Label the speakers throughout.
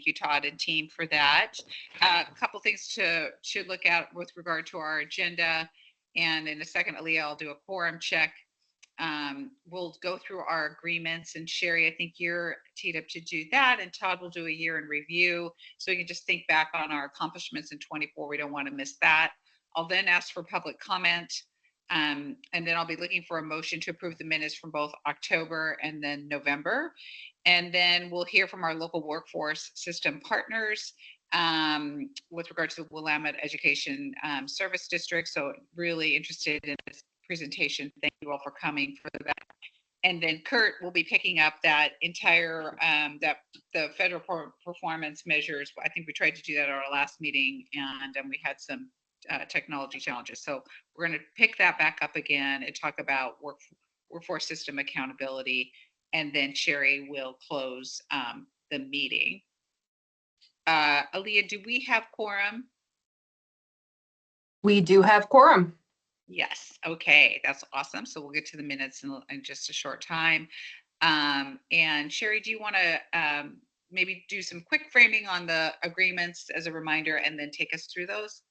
Speaker 1: you, Todd and team, for that. A couple things to look at with regard to our agenda. And in a second, Aaliyah, I'll do a quorum check. We'll go through our agreements, and Sherry, I think you're teed up to do that, and Todd will do a year in review, so we can just think back on our accomplishments in 24. We don't want to miss that. I'll then ask for public comment, and then I'll be looking for a motion to approve the minutes from both October and then November. And then we'll hear from our local workforce system partners with regard to the Willamette Education Service District. So really interested in this presentation. Thank you all for coming for that. And then Kurt will be picking up that entire the federal performance measures. I think we tried to do that at our last meeting, and we had some technology challenges. So we're going to pick that back up again and talk about workforce system accountability. And then Sherry will close the meeting. Aaliyah, do we have quorum?
Speaker 2: We do have quorum.
Speaker 1: Yes. Okay, that's awesome. So we'll get to the minutes in just a short time. And Sherry, do you want to maybe do some quick framing on the agreements as a reminder, and then take us through those?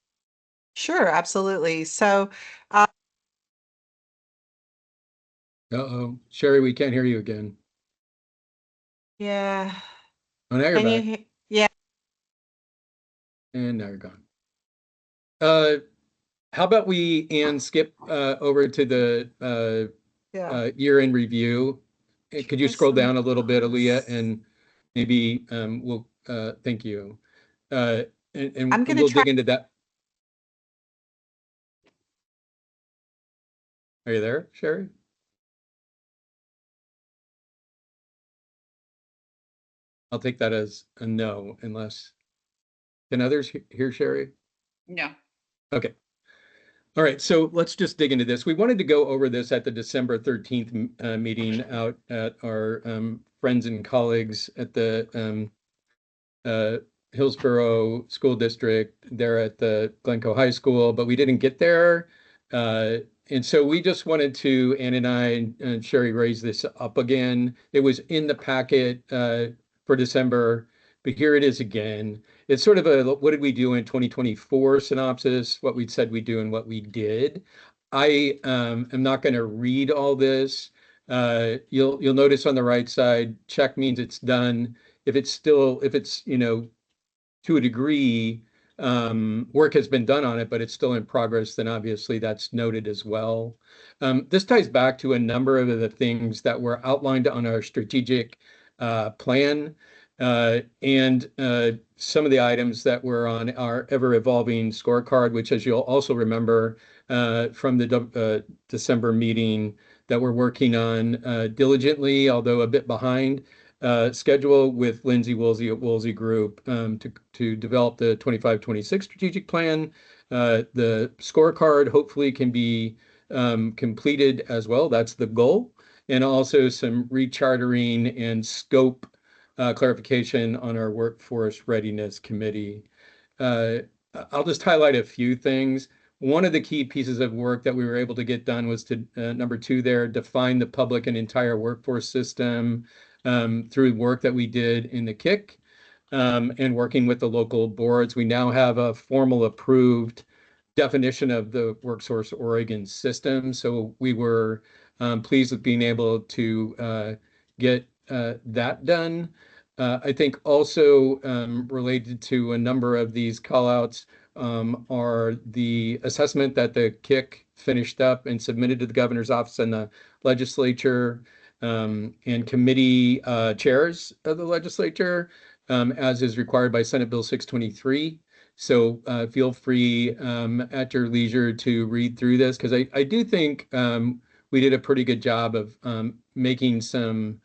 Speaker 2: Sure, absolutely. So,
Speaker 3: Sherry, we can't hear you again.
Speaker 2: yeah.
Speaker 3: Oh, now you're back.
Speaker 2: Yeah.
Speaker 3: And now you're gone. How about we, Ann, skip over to the year in review? Could you scroll down a little bit, Aaliyah, and maybe we'll thank you. And we'll dig into that. Are you there, Sherry? I'll take that as a no, unless, can others hear Sherry?
Speaker 1: No.
Speaker 3: Okay. All right, so let's just dig into this. We wanted to go over this at the December 13th meeting out at our friends and colleagues at the Hillsborough School District there at the Glencoe High School, but we didn't get there. And so we just wanted to, Ann and I and Sherry, raise this up again. It was in the packet for December, but here it is again. It's sort of a, what did we do in 2024 synopsis, what we said we'd do and what we did. I am not going to read all this. You'll notice on the right side, check means it's done. If it's, you know, to a degree, work has been done on it, but it's still in progress, then obviously that's noted as well. This ties back to a number of the things that were outlined on our strategic plan. And some of the items that were on our ever-evolving scorecard, which, as you'll also remember from the December meeting, that we're working on diligently, although a bit behind schedule with Lindsay Woolsey at Woolsey Group to develop the 25-26 strategic plan. The scorecard hopefully can be completed as well. That's the goal. And also some rechartering and scope clarification on our workforce readiness committee. I'll just highlight a few things. One of the key pieces of work that we were able to get done was to, number 2 there, define the public and entire workforce system through work that we did in the KIC and working with the local boards. We now have a formal approved definition of the WorkSource Oregon system. So we were pleased with being able to get that done. I think also related to a number of these callouts are the assessment that the KIC finished up and submitted to the governor's office and the legislature and committee chairs of the legislature, as is required by Senate Bill 623. So feel free at your leisure to read through this, because I do think we did a pretty good job of making some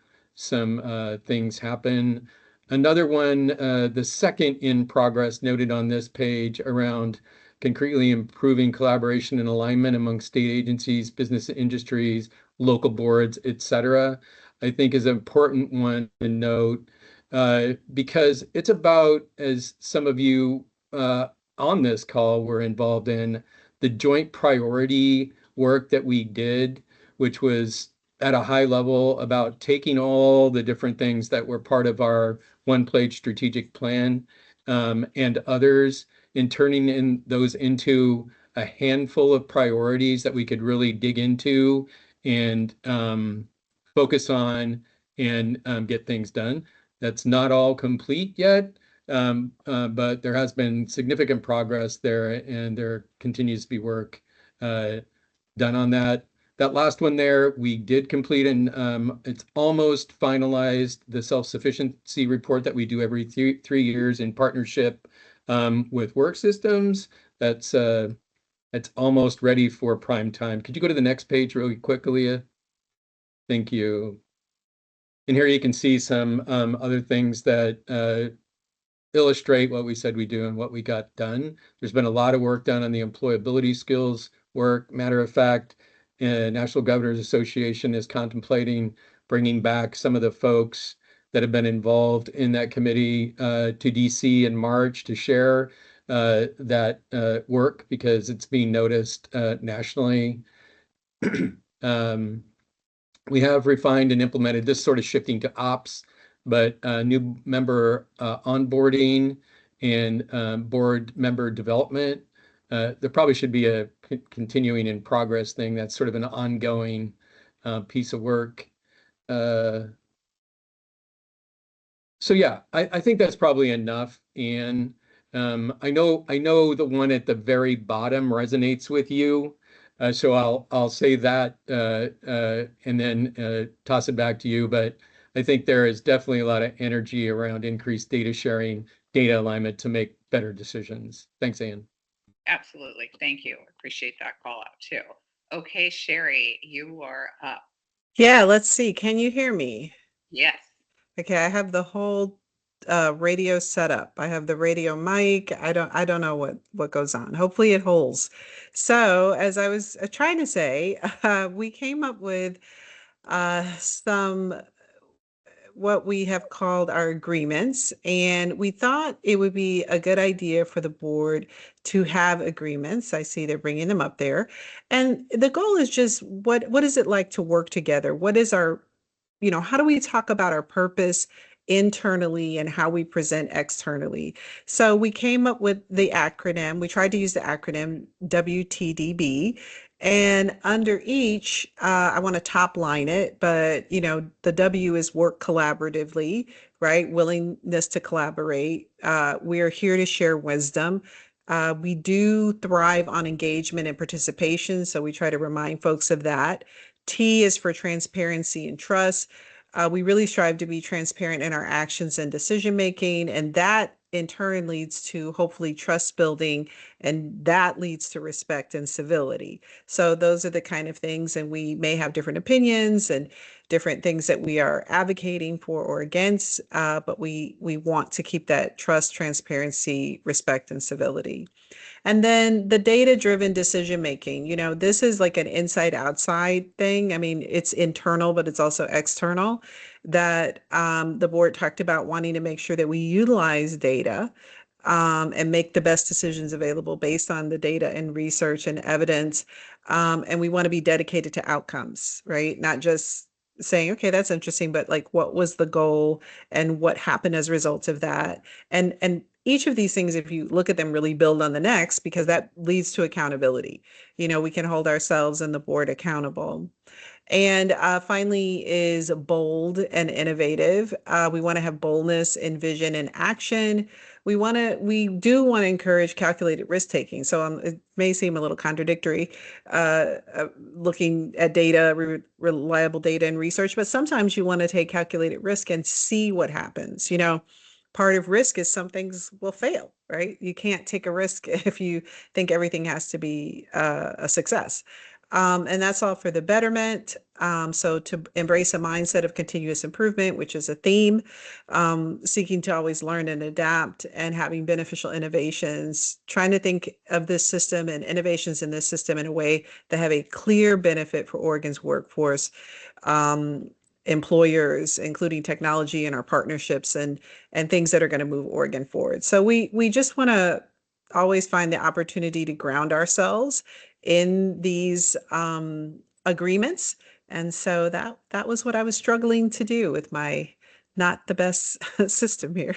Speaker 3: things happen. Another one, the second in progress noted on this page around concretely improving collaboration and alignment among state agencies, business industries, local boards, etc., I think is an important one to note because it's about, as some of you on this call were involved in, the joint priority work that we did, which was at a high level about taking all the different things that were part of our one-page strategic plan and others, and turning those into a handful of priorities that we could really dig into and focus on and get things done. That's not all complete yet, but there has been significant progress there, and there continues to be work done on that. That last one there, we did complete, and it's almost finalized, the self-sufficiency report that we do every 3 years in partnership with Work Systems. That's almost ready for prime time. Could you go to the next page really quick, Leah? Thank you. And here you can see some other things that illustrate what we said we do and what we got done. There's been a lot of work done on the employability skills work. Matter of fact, National Governors Association is contemplating bringing back some of the folks that have been involved in that committee to DC in March to share that work, because it's being noticed nationally. We have refined and implemented this, sort of shifting to ops, but new member onboarding and board member development. There probably should be a continuing in progress thing. That's sort of an ongoing piece of work. So yeah, I think that's probably enough. And I know the one at the very bottom resonates with you. So I'll say that and then toss it back to you. But I think there is definitely a lot of energy around increased data sharing, data alignment to make better decisions. Thanks, Ann.
Speaker 1: Absolutely. Thank you. Appreciate that call out too. Okay, Sherry, you are up.
Speaker 2: Yeah, let's see. Can you hear me?
Speaker 1: Yes.
Speaker 2: Okay, I have the whole radio set up. I have the radio mic. I don't know what goes on. Hopefully it holds. So, as I was trying to say, we came up with some what we have called our agreements, and we thought it would be a good idea for the board to have agreements. I see they're bringing them up there, and the goal is just what is it like to work together? What is our, how do we talk about our purpose internally and how we present externally? So we came up with the acronym. We tried to use the acronym WTDB. And under each, I want to top line it, but the W is work collaboratively, right? Willingness to collaborate. We are here to share wisdom. We do thrive on engagement and participation, so we try to remind folks of that. T is for transparency and trust. We really strive to be transparent in our actions and decision making, and that in turn leads to hopefully trust building, and that leads to respect and civility. So those are the kind of things, and we may have different opinions and different things that we are advocating for or against, but we want to keep that trust, transparency, respect, and civility. And then the data-driven decision making, this is like an inside outside thing. I mean, it's internal, but it's also external, that the board talked about wanting to make sure that we utilize data and make the best decisions available based on the data and research and evidence. And we want to be dedicated to outcomes, right? Not just saying, okay, that's interesting, but like, what was the goal and what happened as a result of that? And each of these things, if you look at them, really build on the next, because that leads to accountability. We can hold ourselves and the board accountable. And finally is bold and innovative. We want to have boldness in vision and action. We do want to encourage calculated risk taking. So it may seem a little contradictory, looking at data, reliable data and research, but sometimes you want to take calculated risk and see what happens. Part of risk is some things will fail, right? You can't take a risk if you think everything has to be a success. And that's all for the betterment. So to embrace a mindset of continuous improvement, which is a theme, seeking to always learn and adapt, and having beneficial innovations, trying to think of this system and innovations in this system in a way that have a clear benefit for Oregon's workforce, employers, including technology and our partnerships and things that are going to move Oregon forward. So we just want to always find the opportunity to ground ourselves in these agreements, And so that was what I was struggling to do with my not the best system here.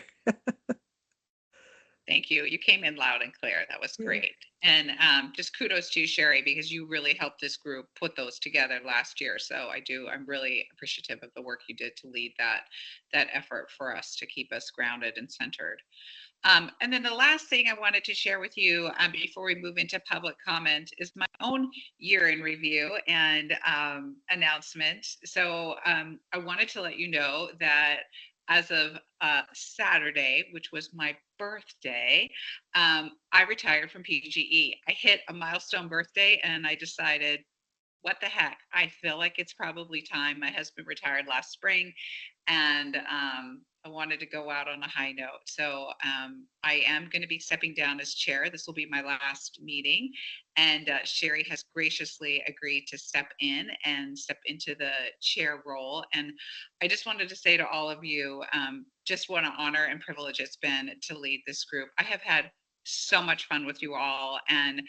Speaker 1: Thank you. You came in loud and clear. That was
Speaker 2: Yeah.
Speaker 1: great. And just kudos to you, Sherry, because you really helped this group put those together last year. So I'm really appreciative of the work you did to lead that effort for us to keep us grounded and centered. And then the last thing I wanted to share with you before we move into public comment is my own year in review and announcement. So I wanted to let you know that as of Saturday, which was my birthday, I retired from PGE. I hit a milestone birthday and I decided, what the heck? I feel like it's probably time. My husband retired last spring, and I wanted to go out on a high note. So I am going to be stepping down as chair. This will be my last meeting, and Sherry has graciously agreed to step into the chair role. And I just wanted to say to all of you, just what an honor and privilege it's been to lead this group. I have had so much fun with you all, and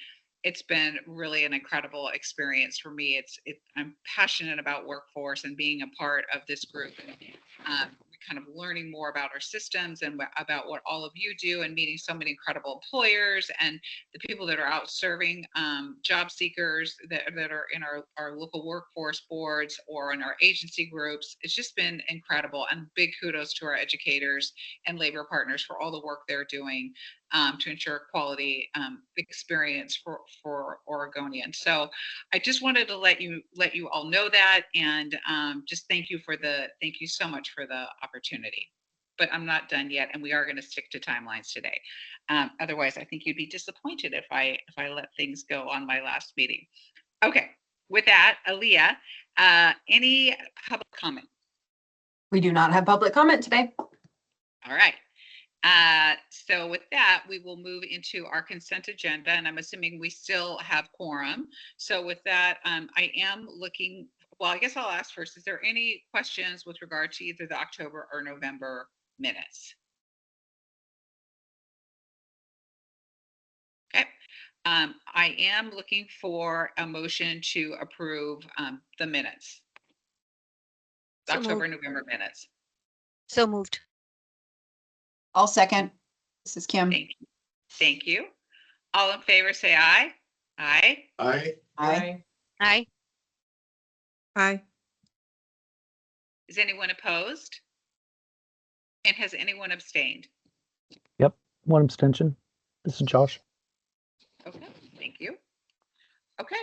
Speaker 1: it's been really an incredible experience for me. I'm passionate about workforce and being a part of this group, and kind of learning more about our systems and about what all of you do, and meeting so many incredible employers and the people that are out serving job seekers that are in our local workforce boards or in our agency groups. It's just been incredible, and big kudos to our educators and labor partners for all the work they're doing to ensure quality experience for Oregonians. So I just wanted to let you all know that, and just thank you so much for the opportunity. But I'm not done yet, and we are going to stick to timelines today. Otherwise, I think you'd be disappointed if I let things go on my last meeting. Okay, with that, Aaliyah, any public comment?
Speaker 4: We do not have public comment today.
Speaker 1: All right. So with that, we will move into our consent agenda, and I'm assuming we still have quorum. So with that, I am looking, well, I guess I'll ask first, is there any questions with regard to either the October or November minutes? Okay. I am looking for a motion to approve the minutes. The October, November minutes.
Speaker 5: So moved.
Speaker 4: I'll second. This is Kim.
Speaker 1: Thank you. Thank you. All in favor, say aye. Aye.
Speaker 6: Aye.
Speaker 4: Aye.
Speaker 5: Aye.
Speaker 2: Hi.
Speaker 1: Is anyone opposed? And has anyone abstained?
Speaker 7: Yep, one abstention. This is Josh.
Speaker 1: Okay, thank you. Okay,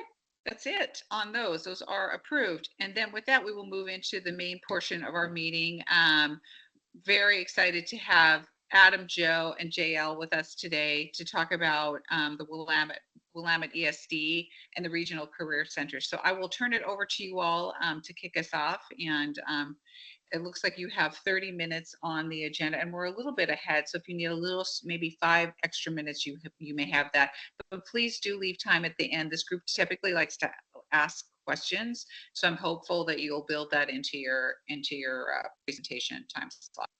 Speaker 1: that's it on those. Those are approved. And then with that, we will move into the main portion of our meeting. Very excited to have Adam, Joe, and JL with us today to talk about the Willamette ESD and the Regional Career Center. So I will turn it over to you all to kick us off. And it looks like you have 30 minutes on the agenda, and we're a little bit ahead. So if you need a little, maybe 5 extra minutes, you may have that. But please do leave time at the end. This group typically likes to ask questions, so I'm hopeful that you'll build that into your presentation time slot.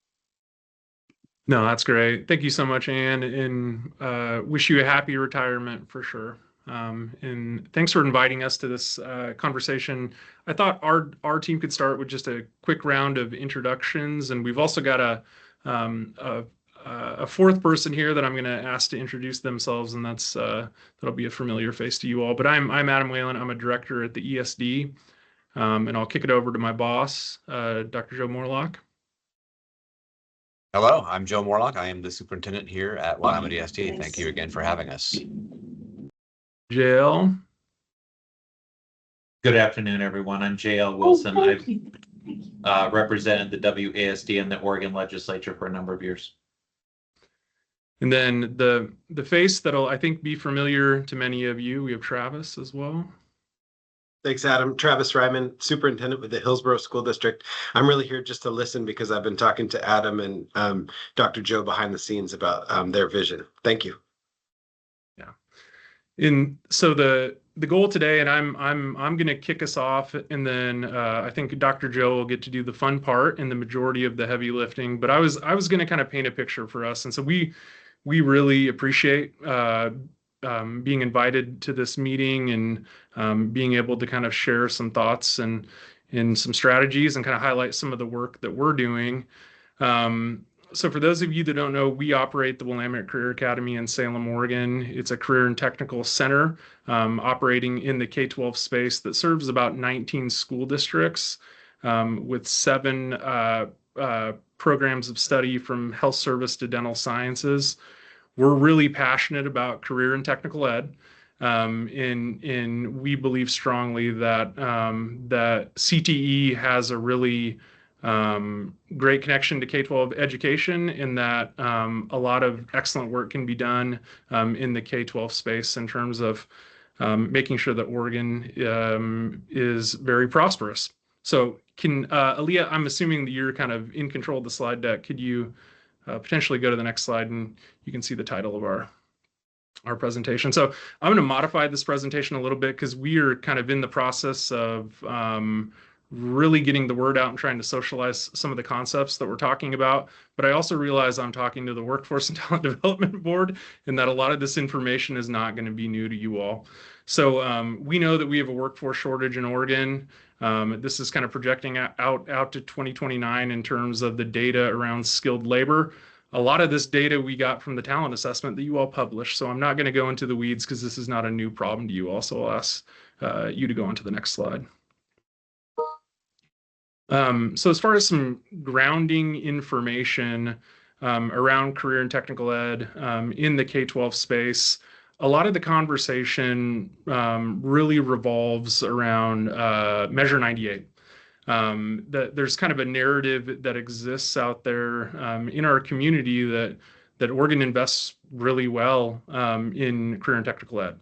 Speaker 8: No, that's great. Thank you so much, Ann, and wish you a happy retirement for sure. And thanks for inviting us to this conversation. I thought our team could start with just a quick round of introductions, and we've also got a fourth person here that I'm going to ask to introduce themselves, and that'll be a familiar face to you all. But I'm Adam Whalen. I'm a director at the ESD, and I'll kick it over to my boss, Dr. Joe Morlock.
Speaker 6: Hello, I'm Joe Morlock. I am the superintendent here at Willamette ESD. Thank you again for having us.
Speaker 8: JL.
Speaker 9: Good afternoon, everyone. I'm JL Wilson. I've represented the WASD in the Oregon legislature for a number of years.
Speaker 8: And then the face that'll, I think, be familiar to many of you, we have Travis as well.
Speaker 10: Thanks, Adam. Travis Ryman, superintendent with the Hillsborough School District. I'm really here just to listen because I've been talking to Adam and Dr. Joe behind the scenes about their vision. Thank you.
Speaker 8: Yeah. And so the goal today, and I'm going to kick us off, and then I think Dr. Joe will get to do the fun part and the majority of the heavy lifting. But I was going to kind of paint a picture for us, and so we really appreciate being invited to this meeting and being able to kind of share some thoughts and some strategies and kind of highlight some of the work that we're doing. So for those of you that don't know, we operate the Willamette Career Academy in Salem, Oregon. It's a career and technical center operating in the K-12 space that serves about 19 school districts with 7 programs of study from health service to dental sciences. We're really passionate about career and technical ed. And we believe strongly that that CTE has a really great connection to K-12 education, in that a lot of excellent work can be done in the K-12 space in terms of making sure that Oregon is very prosperous. So can Aaliyah, I'm assuming that you're kind of in control of the slide deck. Could you potentially go to the next slide and you can see the title of our presentation. So I'm going to modify this presentation a little bit because we are kind of in the process of really getting the word out and trying to socialize some of the concepts that we're talking about. But I also realize I'm talking to the Workforce and Talent Development Board, and that a lot of this information is not going to be new to you all. So we know that we have a workforce shortage in Oregon. This is kind of projecting out to 2029 in terms of the data around skilled labor. A lot of this data we got from the talent assessment that you all published. So I'm not going to go into the weeds because this is not a new problem to you all. So I'll ask you to go on to the next slide. So as far as some grounding information around career and technical ed in the K-12 space, a lot of the conversation really revolves around Measure 98. There's kind of a narrative that exists out there in our community that Oregon invests really well in career and technical ed.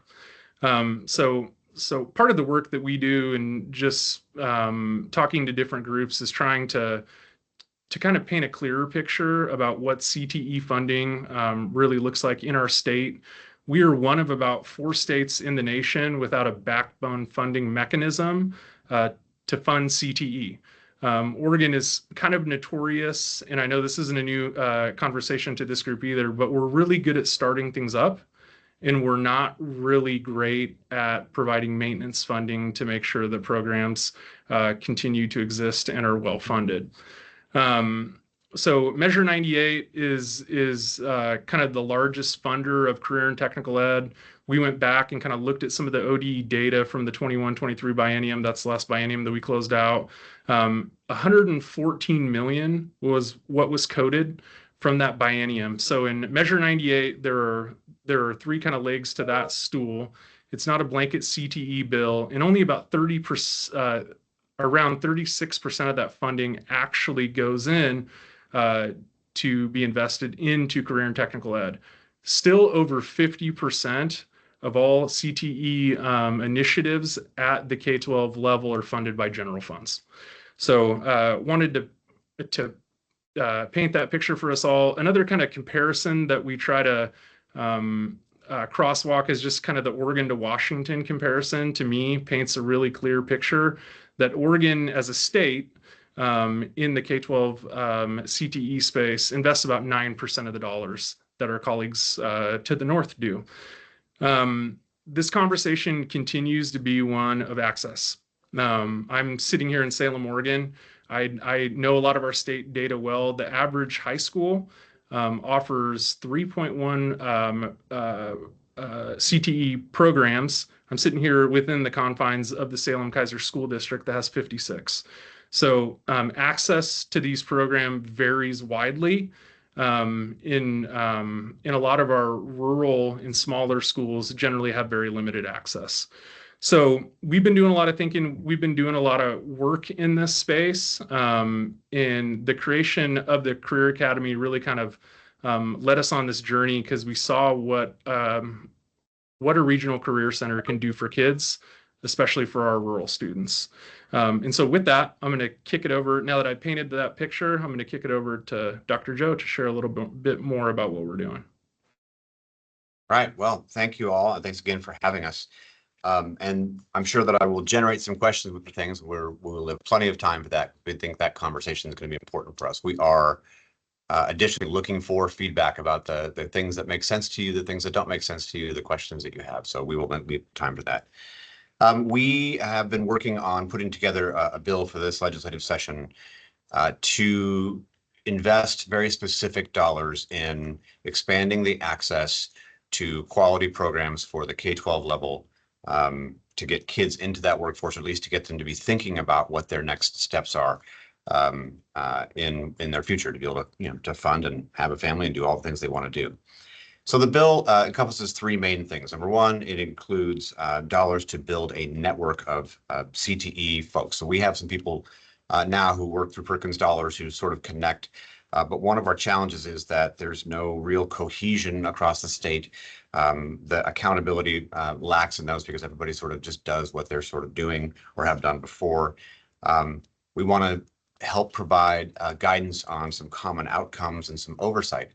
Speaker 8: So part of the work that we do and just talking to different groups is trying to kind of paint a clearer picture about what CTE funding really looks like in our state. We are one of about 4 states in the nation without a backbone funding mechanism to fund CTE. Oregon is kind of notorious, and I know this isn't a new conversation to this group either, but we're really good at starting things up, and we're not really great at providing maintenance funding to make sure that programs continue to exist and are well funded. So Measure 98 is kind of the largest funder of career and technical ed. We went back and kind of looked at some of the ODE data from the 21-23 biennium. That's the last biennium that we closed out. 114 million was what was coded from that biennium. So in Measure 98, there are 3 kind of legs to that stool. It's not a blanket CTE bill, and only about 30%, around 36% of that funding actually goes in to be invested into career and technical ed. Still over 50% of all CTE initiatives at the K-12 level are funded by general funds. So wanted to paint that picture for us all. Another kind of comparison that we try to crosswalk is just kind of the Oregon to Washington comparison. To me, paints a really clear picture that Oregon as a state in the K-12 CTE space invests about 9% of the dollars that our colleagues to the north do. This conversation continues to be one of access. I'm sitting here in Salem, Oregon. I know a lot of our state data well. The average high school offers 3.1 CTE programs. I'm sitting here within the confines of the Salem-Keizer School District that has 56. So access to these programs varies widely. In a lot of our rural and smaller schools generally have very limited access. So we've been doing a lot of thinking. We've been doing a lot of work in this space. And the creation of the Career Academy really kind of led us on this journey because we saw what a regional career center can do for kids, especially for our rural students. And so with that, I'm going to kick it over. Now that I've painted that picture, I'm going to kick it over to Dr. Joe to share a little bit more about what we're doing.
Speaker 6: All right. Well, thank you all. And thanks again for having us. And I'm sure that I will generate some questions with the things where we'll have plenty of time for that. We think that conversation is going to be important for us. We are additionally looking for feedback about the things that make sense to you, the things that don't make sense to you, the questions that you have. So we will leave time for that. We have been working on putting together a bill for this legislative session to invest very specific dollars in expanding the access to quality programs for the K-12 level, to get kids into that workforce, or at least to get them to be thinking about what their next steps are in their future, to be able to, you know, to fund and have a family and do all the things they want to do. So the bill encompasses three main things. Number one, it includes dollars to build a network of CTE folks. So we have some people now who work through Perkins Dollars who sort of connect. But one of our challenges is that there's no real cohesion across the state. The accountability lacks in those because everybody sort of just does what they're sort of doing or have done before. We want to help provide guidance on some common outcomes and some oversight.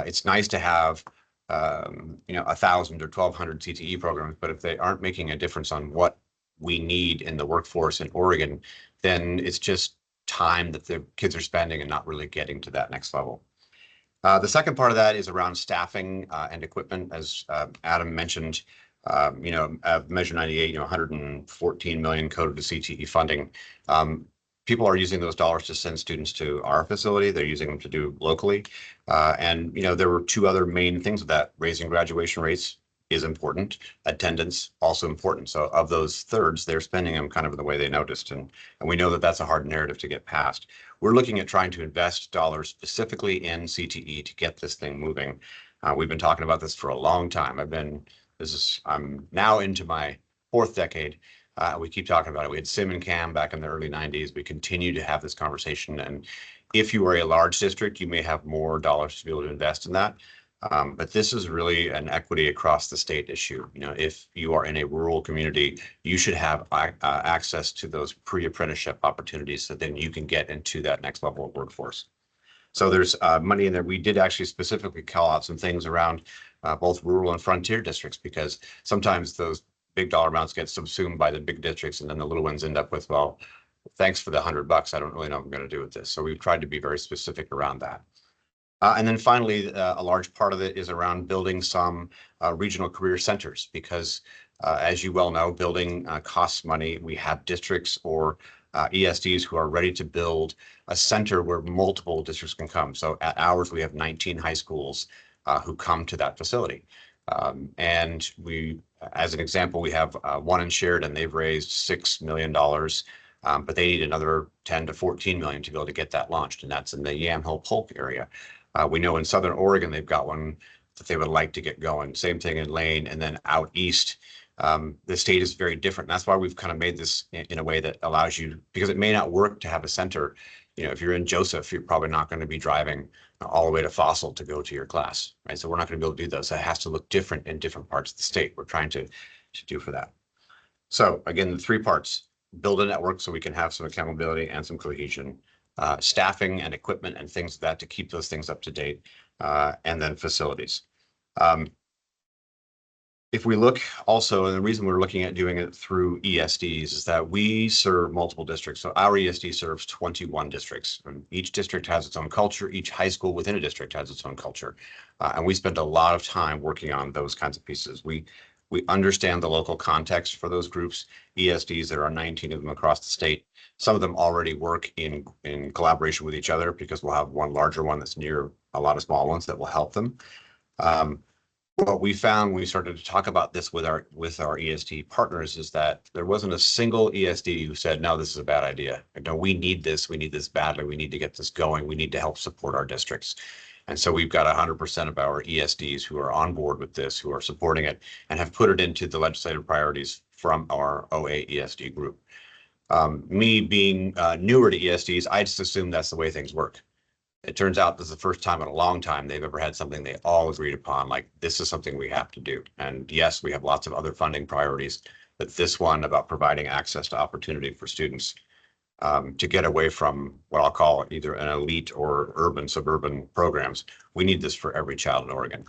Speaker 6: It's nice to have 1,000 or 1,200 CTE programs, but if they aren't making a difference on what we need in the workforce in Oregon, then it's just time that the kids are spending and not really getting to that next level. The second part of that is around staffing and equipment. As Adam mentioned, Measure 98, 114 million coded to CTE funding. People are using those dollars to send students to our facility. They're using them to do locally. And there were two other main things with that. Raising graduation rates is important. Attendance, also important. So of those thirds, they're spending them kind of the way they noticed. And we know that that's a hard narrative to get past. We're looking at trying to invest dollars specifically in CTE to get this thing moving. We've been talking about this for a long time. I'm now into my fourth decade. We keep talking about it. We had Sim and Cam back in the early 90s. We continue to have this conversation. And if you are a large district, you may have more dollars to be able to invest in that. But this is really an equity across the state issue. If you are in a rural community, you should have access to those pre-apprenticeship opportunities so then you can get into that next level of workforce. So there's money in there. We did actually specifically call out some things around both rural and frontier districts, because sometimes those big dollar amounts get subsumed by the big districts, and then the little ones end up with, well, thanks for the $100. I don't really know what I'm going to do with this. So we've tried to be very specific around that. And then finally, a large part of it is around building some regional career centers, because as you well know, building costs money. We have districts or ESDs who are ready to build a center where multiple districts can come. So at ours, we have 19 high schools who come to that facility. And we, as an example, we have one in Sheridan. They've raised $6 million, but they need another 10 to 14 million to be able to get that launched. And that's in the Yamhill Polk area. We know in Southern Oregon, they've got one that they would like to get going. Same thing in Lane, and then out east. The state is very different. And that's why we've kind of made this in a way that allows you, because it may not work to have a center. If you're in Joseph, you're probably not going to be driving all the way to Fossil to go to your class, right? So we're not going to be able to do those. It has to look different in different parts of the state. We're trying to do for that. So again, the three parts: build a network so we can have some accountability and some cohesion, staffing and equipment and things like that to keep those things up to date, and then facilities. If we look also, and the reason we're looking at doing it through ESDs is that we serve multiple districts. So our ESD serves 21 districts, and each district has its own culture. Each high school within a district has its own culture. And we spend a lot of time working on those kinds of pieces. We understand the local context for those groups. ESDs, there are 19 of them across the state. Some of them already work in collaboration with each other, because we'll have one larger one that's near a lot of small ones that will help them. What we found when we started to talk about this with our ESD partners is that there wasn't a single ESD who said, no, this is a bad idea. No, we need this badly. We need to get this going. We need to help support our districts. And so we've got 100% of our ESDs who are on board with this, who are supporting it, and have put it into the legislative priorities from our OA ESD group. Me being newer to ESDs, I just assumed that's the way things work. It turns out this is the first time in a long time they've ever had something they all agreed upon, like this is something we have to do. And yes, we have lots of other funding priorities, but this one about providing access to opportunity for students to get away from what I'll call either an elite or urban suburban programs. We need this for every child in Oregon.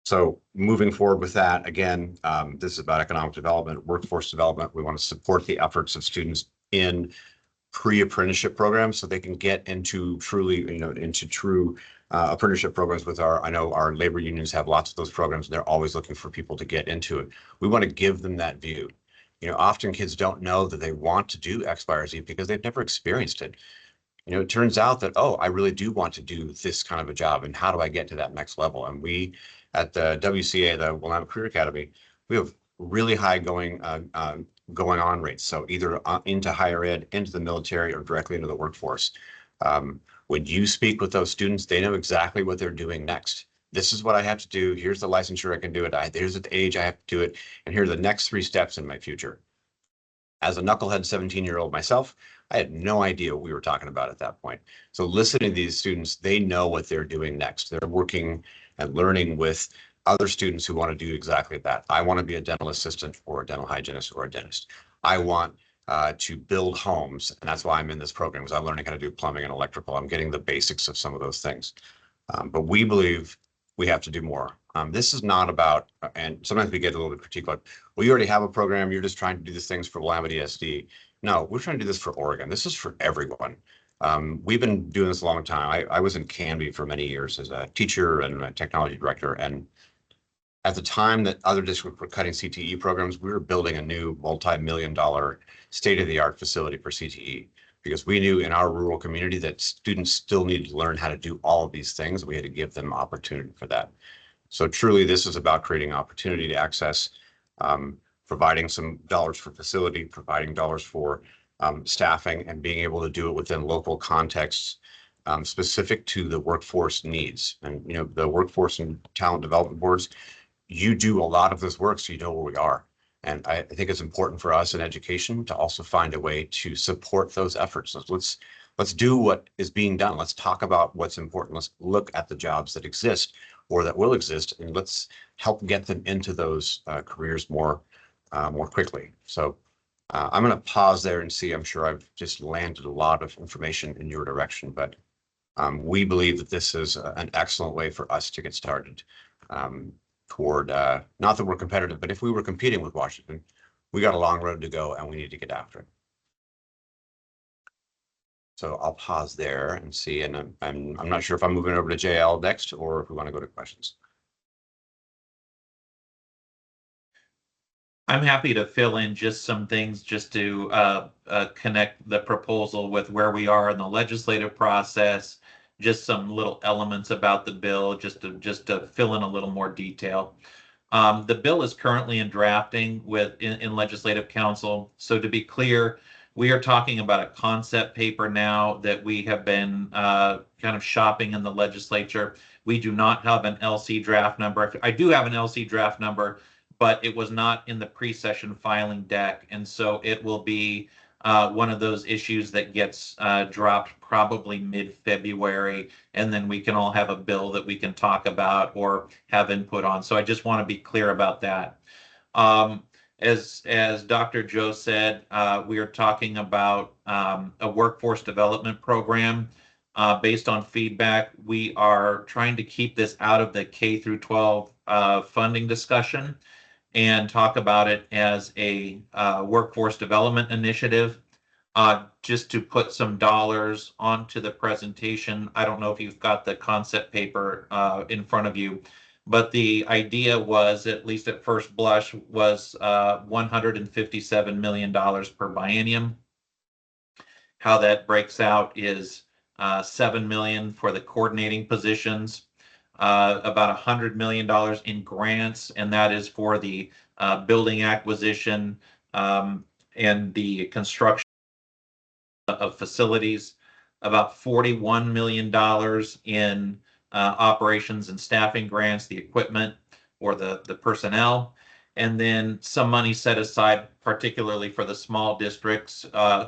Speaker 6: So moving forward with that, again, this is about economic development, workforce development. We want to support the efforts of students in pre-apprenticeship programs so they can get into truly, into true apprenticeship programs with I know our labor unions have lots of those programs. And they're always looking for people to get into it. We want to give them that view. Often kids don't know that they want to do X, Y, or Z because they've never experienced it. It turns out that, oh, I really do want to do this kind of a job. And how do I get to that next level? And we at the WCA, the Willamette Career Academy, we have really high going on rates. So either into higher ed, into the military, or directly into the workforce. When you speak with those students, they know exactly what they're doing next. This is what I have to do. Here's the licensure I can do it. There's the age I have to do it. And here are the next 3 steps in my future. As a knucklehead 17-year-old myself, I had no idea what we were talking about at that point. So listening to these students, they know what they're doing next. They're working and learning with other students who want to do exactly that. I want to be a dental assistant or a dental hygienist or a dentist. I want to build homes, and that's why I'm in this program, because I'm learning how to do plumbing and electrical. I'm getting the basics of some of those things. But we believe we have to do more. This is not about, and sometimes we get a little bit critique like, well, you already have a program, you're just trying to do these things for Willamette ESD. No, we're trying to do this for Oregon. This is for everyone. We've been doing this a long time. I was in Canby for many years as a teacher and a technology director. And at the time that other districts were cutting CTE programs, we were building a new multi-million-dollar state-of-the-art facility for CTE, because we knew in our rural community that students still needed to learn how to do all of these things. We had to give them opportunity for that. So truly, this is about creating opportunity to access, providing some dollars for facility, providing dollars for staffing, and being able to do it within local contexts specific to the workforce needs. And the workforce and talent development boards, you do a lot of this work, so you know where we are. And I think it's important for us in education to also find a way to support those efforts. Let's do what is being done. Let's talk about what's important. Let's look at the jobs that exist or that will exist, and let's help get them into those careers more quickly. So I'm going to pause there and see. I'm sure I've just landed a lot of information in your direction, but we believe that this is an excellent way for us to get started toward, not that we're competitive, but if we were competing with Washington, we got a long road to go and we need to get after it. So I'll pause there and see, and I'm not sure if I'm moving over to JL next or if we want to go to questions.
Speaker 9: I'm happy to fill in just some things just to connect the proposal with where we are in the legislative process, just some little elements about the bill, just to fill in a little more detail. The bill is currently in drafting in Legislative Council. So to be clear, we are talking about a concept paper now that we have been kind of shopping in the legislature. We do not have an LC draft number. I do have an LC draft number, but it was not in the pre-session filing deck. And so it will be one of those issues that gets dropped probably mid-February, and then we can all have a bill that we can talk about or have input on. So I just want to be clear about that. As Dr. Joe said, we are talking about a workforce development program. Based on feedback, we are trying to keep this out of the K through 12 funding discussion and talk about it as a workforce development initiative. Just to put some dollars onto the presentation, I don't know if you've got the concept paper in front of you, but the idea was, at least at first blush, was $157 million per biennium. How that breaks out is $7 million for the coordinating positions, about $100 million in grants, and that is for the building acquisition and the construction of facilities, about $41 million in operations and staffing grants, the equipment or the personnel, and then some money set aside particularly for the small districts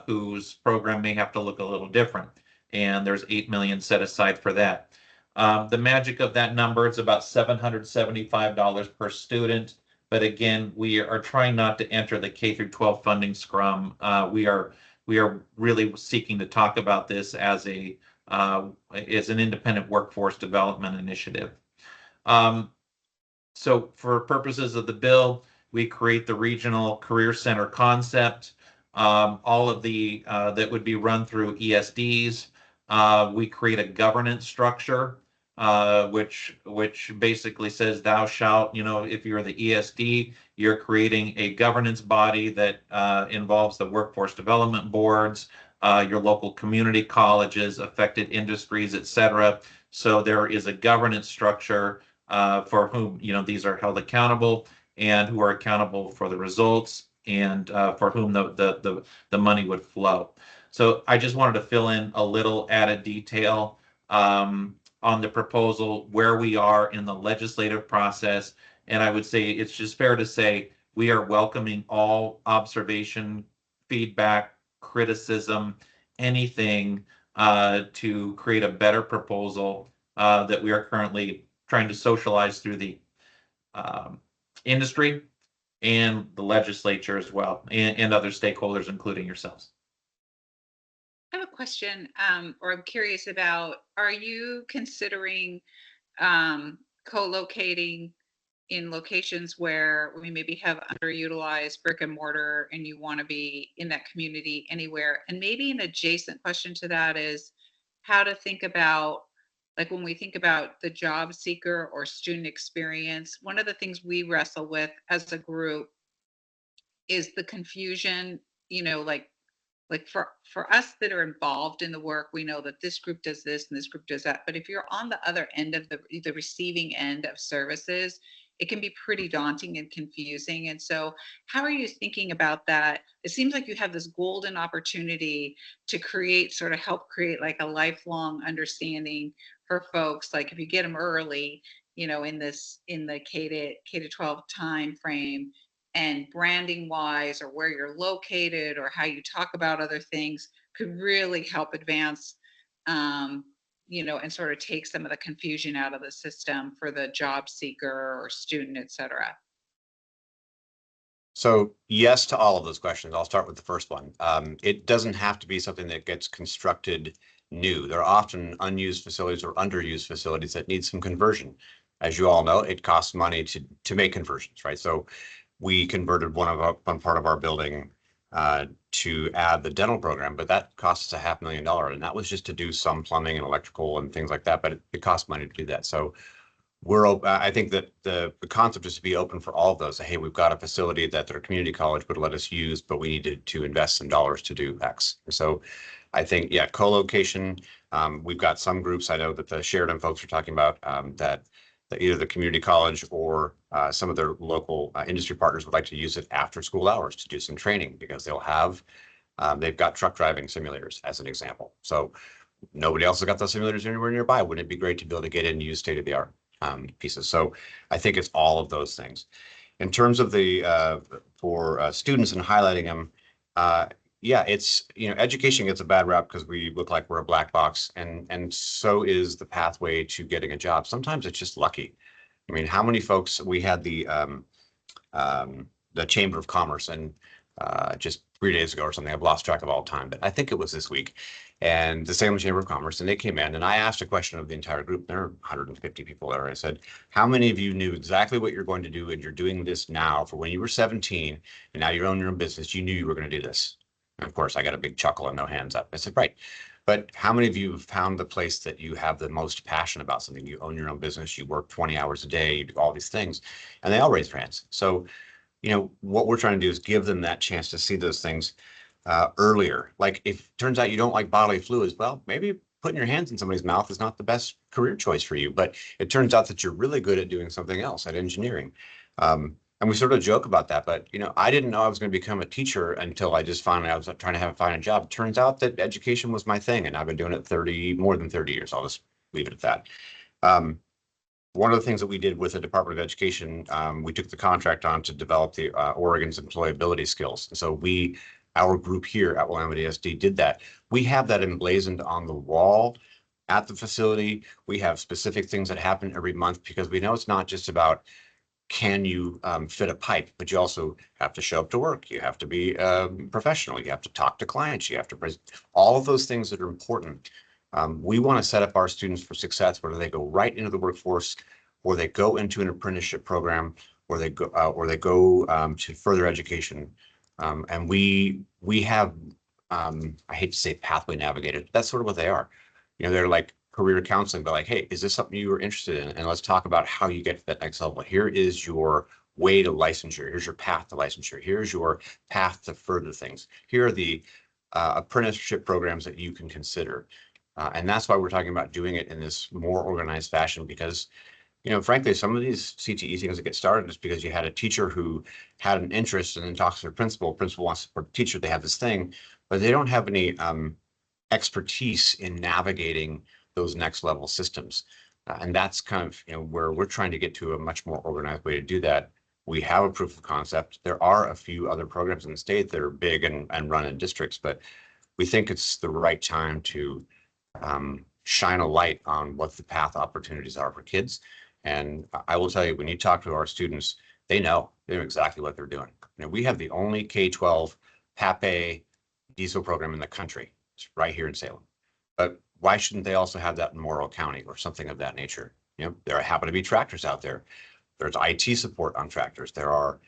Speaker 9: whose program may have to look a little different, and there's $8 million set aside for that. The magic of that number is about $775 per student, but again, we are trying not to enter the K through 12 funding scrum. We are really seeking to talk about this as an independent workforce development initiative. So for purposes of the bill, we create the regional career center concept. all of the that would be run through ESDs. We create a governance structure, which basically says thou shalt, if you're the ESD, you're creating a governance body that involves the workforce development boards, your local community colleges, affected industries, et cetera. So there is a governance structure for whom, these are held accountable and who are accountable for the results and for whom the money would flow. So I just wanted to fill in a little added detail on the proposal, where we are in the legislative process. And I would say it's just fair to say we are welcoming all observation, feedback, criticism, anything to create a better proposal that we are currently trying to socialize through the industry and the legislature as well, and other stakeholders, including yourselves.
Speaker 1: I have a question, or I'm curious about, are you considering co-locating in locations where we maybe have underutilized brick and mortar and you want to be in that community anywhere? And maybe an adjacent question to that is how to think about, like when we think about the job seeker or student experience, one of the things we wrestle with as a group is the confusion, like for us that are involved in the work, we know that this group does this and this group does that. But if you're on the other end of the receiving end of services, it can be pretty daunting and confusing. And so how are you thinking about that? It seems like you have this golden opportunity to help create like a lifelong understanding for folks. Like if you get them early, in the K to 12 time frame, and branding wise, or where you're located, or how you talk about other things could really help advance, and sort of take some of the confusion out of the system for the job seeker or student, et cetera.
Speaker 6: So yes to all of those questions. I'll start with the first one. It doesn't have to be something that gets constructed new. There are often unused facilities or underused facilities that need some conversion. As you all know, it costs money to make conversions, right? So we converted one part of our building to add the dental program, but that costs us $500,000, and that was just to do some plumbing and electrical and things like that. But it costs money to do that. So I think that the concept is to be open for all of those. Hey, we've got a facility that their community college would let us use, but we needed to invest some dollars to do X. So I think, yeah, co-location. We've got some groups I know that the Sheridan folks are talking about that either the community college or some of their local industry partners would like to use it after school hours to do some training, because they've got truck driving simulators as an example. So nobody else has got those simulators anywhere nearby. Wouldn't it be great to be able to get in and use state-of-the-art pieces? So I think it's all of those things. In terms of for students and highlighting them, yeah, it's, education gets a bad rap because we look like we're a black box, and so is the pathway to getting a job. Sometimes it's just lucky. I mean, how many folks we had the Chamber of Commerce and just 3 days ago or something. I've lost track of all time, but I think it was this week. And the Salem Chamber of Commerce, and they came in, and I asked a question of the entire group. There are 150 people there. I said, how many of you knew exactly what you're going to do, and you're doing this now for when you were 17, and now you own your own business, you knew you were going to do this? And of course, I got a big chuckle and no hands up. I said, right. But how many of you have found the place that you have the most passion about something? You own your own business, you work 20 hours a day, you do all these things, and they all raise their hands. So, what we're trying to do is give them that chance to see those things earlier. Like if it turns out you don't like bodily fluids, well, maybe putting your hands in somebody's mouth is not the best career choice for you, but it turns out that you're really good at doing something else, at engineering. And we sort of joke about that, but I didn't know I was going to become a teacher until I just finally, I was trying to find a job. It turns out that education was my thing, and I've been doing it more than 30 years. I'll just leave it at that. One of the things that we did with the Department of Education, we took the contract on to develop the Oregon's employability skills. So our group here at Willamette ESD did that. We have that emblazoned on the wall at the facility. We have specific things that happen every month, because we know it's not just about can you fit a pipe, but you also have to show up to work. You have to be professional. You have to talk to clients. You have to all of those things that are important. We want to set up our students for success, whether they go right into the workforce, or they go into an apprenticeship program, or they go to further education. And we have, I hate to say pathway navigators, that's sort of what they are. You know, they're like career counseling, but like, hey, is this something you are interested in? And let's talk about how you get to that next level. Here is your way to licensure. Here's your path to licensure. Here's your path to further things. Here are the apprenticeship programs that you can consider. And that's why we're talking about doing it in this more organized fashion, because, you know, frankly, some of these CTE things that get started is because you had a teacher who had an interest and then talks to their principal. Principal wants to support the teacher. They have this thing, but they don't have any expertise in navigating those next level systems. And that's kind of, you know, where we're trying to get to a much more organized way to do that. We have a proof of concept. There are a few other programs in the state that are big and run in districts, but we think it's the right time to shine a light on what the path opportunities are for kids. And I will tell you, when you talk to our students, they know exactly what they're doing. You know, we have the only K-12 PAPE diesel program in the country. It's right here in Salem. But why shouldn't they also have that in Morrow County or something of that nature? You know, there happen to be tractors out there. There's IT support on tractors. There are,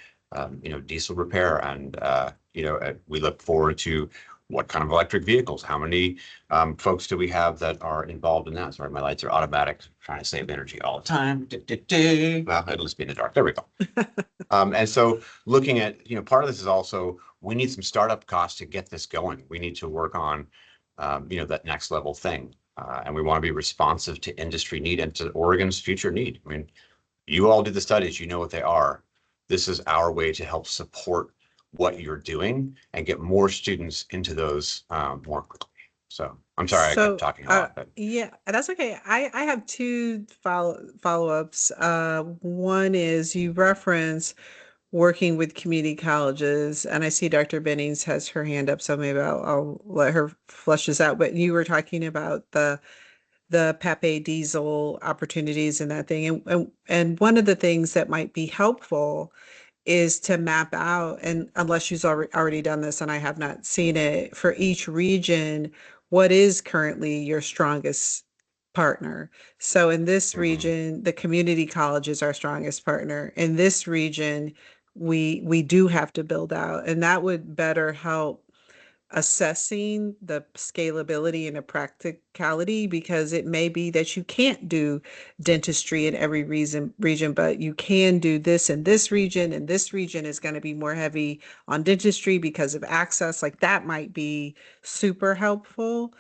Speaker 6: you know, diesel repair, and you know, we look forward to what kind of electric vehicles. How many folks do we have that are involved in that? Sorry, my lights are automatic. I'm trying to save energy all the time. Well, it'll just be in the dark. There we go. And so, looking at, you know, part of this is also we need some startup costs to get this going. We need to work on, you know, that next level thing, and we want to be responsive to industry need and to Oregon's future need. I mean, you all do the studies, you know what they are. This is our way to help support what you're doing and get more students into those more quickly. So I'm sorry, I kept talking a lot. But
Speaker 2: Yeah, that's okay. I have two follow-ups. One is you reference working with community colleges, and I see Dr. Bennings has her hand up, so maybe I'll let her flush this out. But you were talking about the PAPE diesel opportunities and that thing. And one of the things that might be helpful is to map out, and unless you've already done this and I have not seen it, for each region, what is currently your strongest partner. So in this region, the community college is our strongest partner. In this region, we do have to build out, and that would better help assessing the scalability and the practicality, because it may be that you can't do dentistry in every region, but you can do this in this region, and this region is going to be more heavy on dentistry because of access. Like that might be super helpful.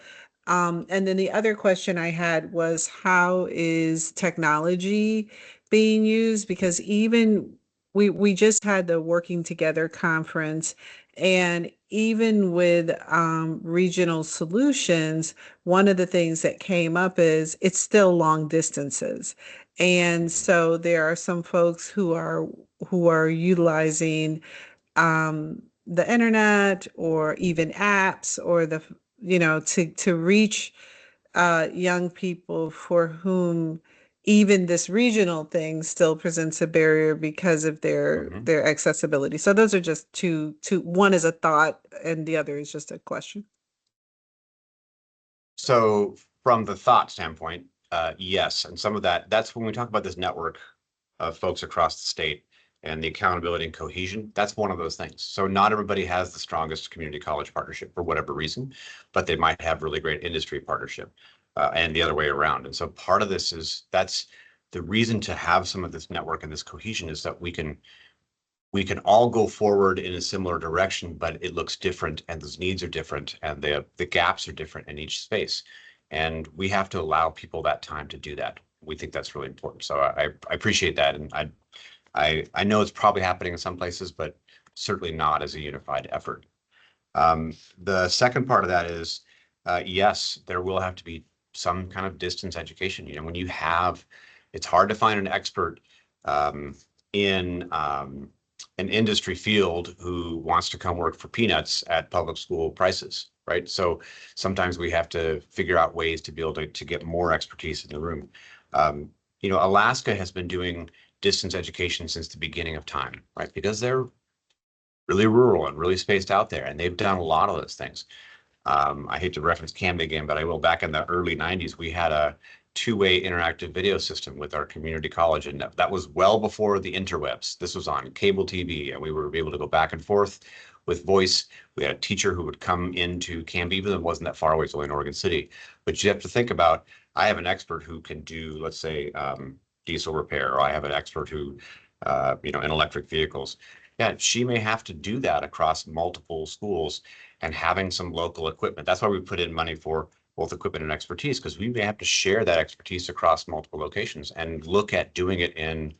Speaker 2: And then the other question I had was, how is technology being used? Because even we just had the Working Together conference, and even with regional solutions, one of the things that came up is it's still long distances. And so there are some folks who are utilizing the internet or even apps or to reach young people for whom even this regional thing still presents a barrier because of their accessibility. So those are just two. One is a thought and the other is just a question.
Speaker 6: so from the thought standpoint, yes, and some of that's when we talk about this network of folks across the state and the accountability and cohesion, that's one of those things. So not everybody has the strongest community college partnership for whatever reason, but they might have really great industry partnership and the other way around. And so part of this that's the reason to have some of this network and this cohesion, is that we can all go forward in a similar direction, but it looks different and those needs are different and the gaps are different in each space. And we have to allow people that time to do that. We think that's really important. So I appreciate that. And I know it's probably happening in some places, but certainly not as a unified effort. The second part of that is, yes, there will have to be some kind of distance education. You know, when it's hard to find an expert in an industry field who wants to come work for peanuts at public school prices, right? So sometimes we have to figure out ways to be able to get more expertise in the room. You know, Alaska has been doing distance education since the beginning of time, right? Because they're really rural and really spaced out there, and they've done a lot of those things. I hate to reference Canby again, but I will. Back in the early 90s, we had two-way interactive video system with our community college. And that was well before the interwebs. This was on cable TV, and we were able to go back and forth with voice. We had a teacher who would come into Canby, even though it wasn't that far away, it's only in Oregon City. But you have to think about, I have an expert who can do, let's say, diesel repair, or I have an expert who, in electric vehicles. Yeah, she may have to do that across multiple schools, and having some local equipment. That's why we put in money for both equipment and expertise, because we may have to share that expertise across multiple locations and look at doing it in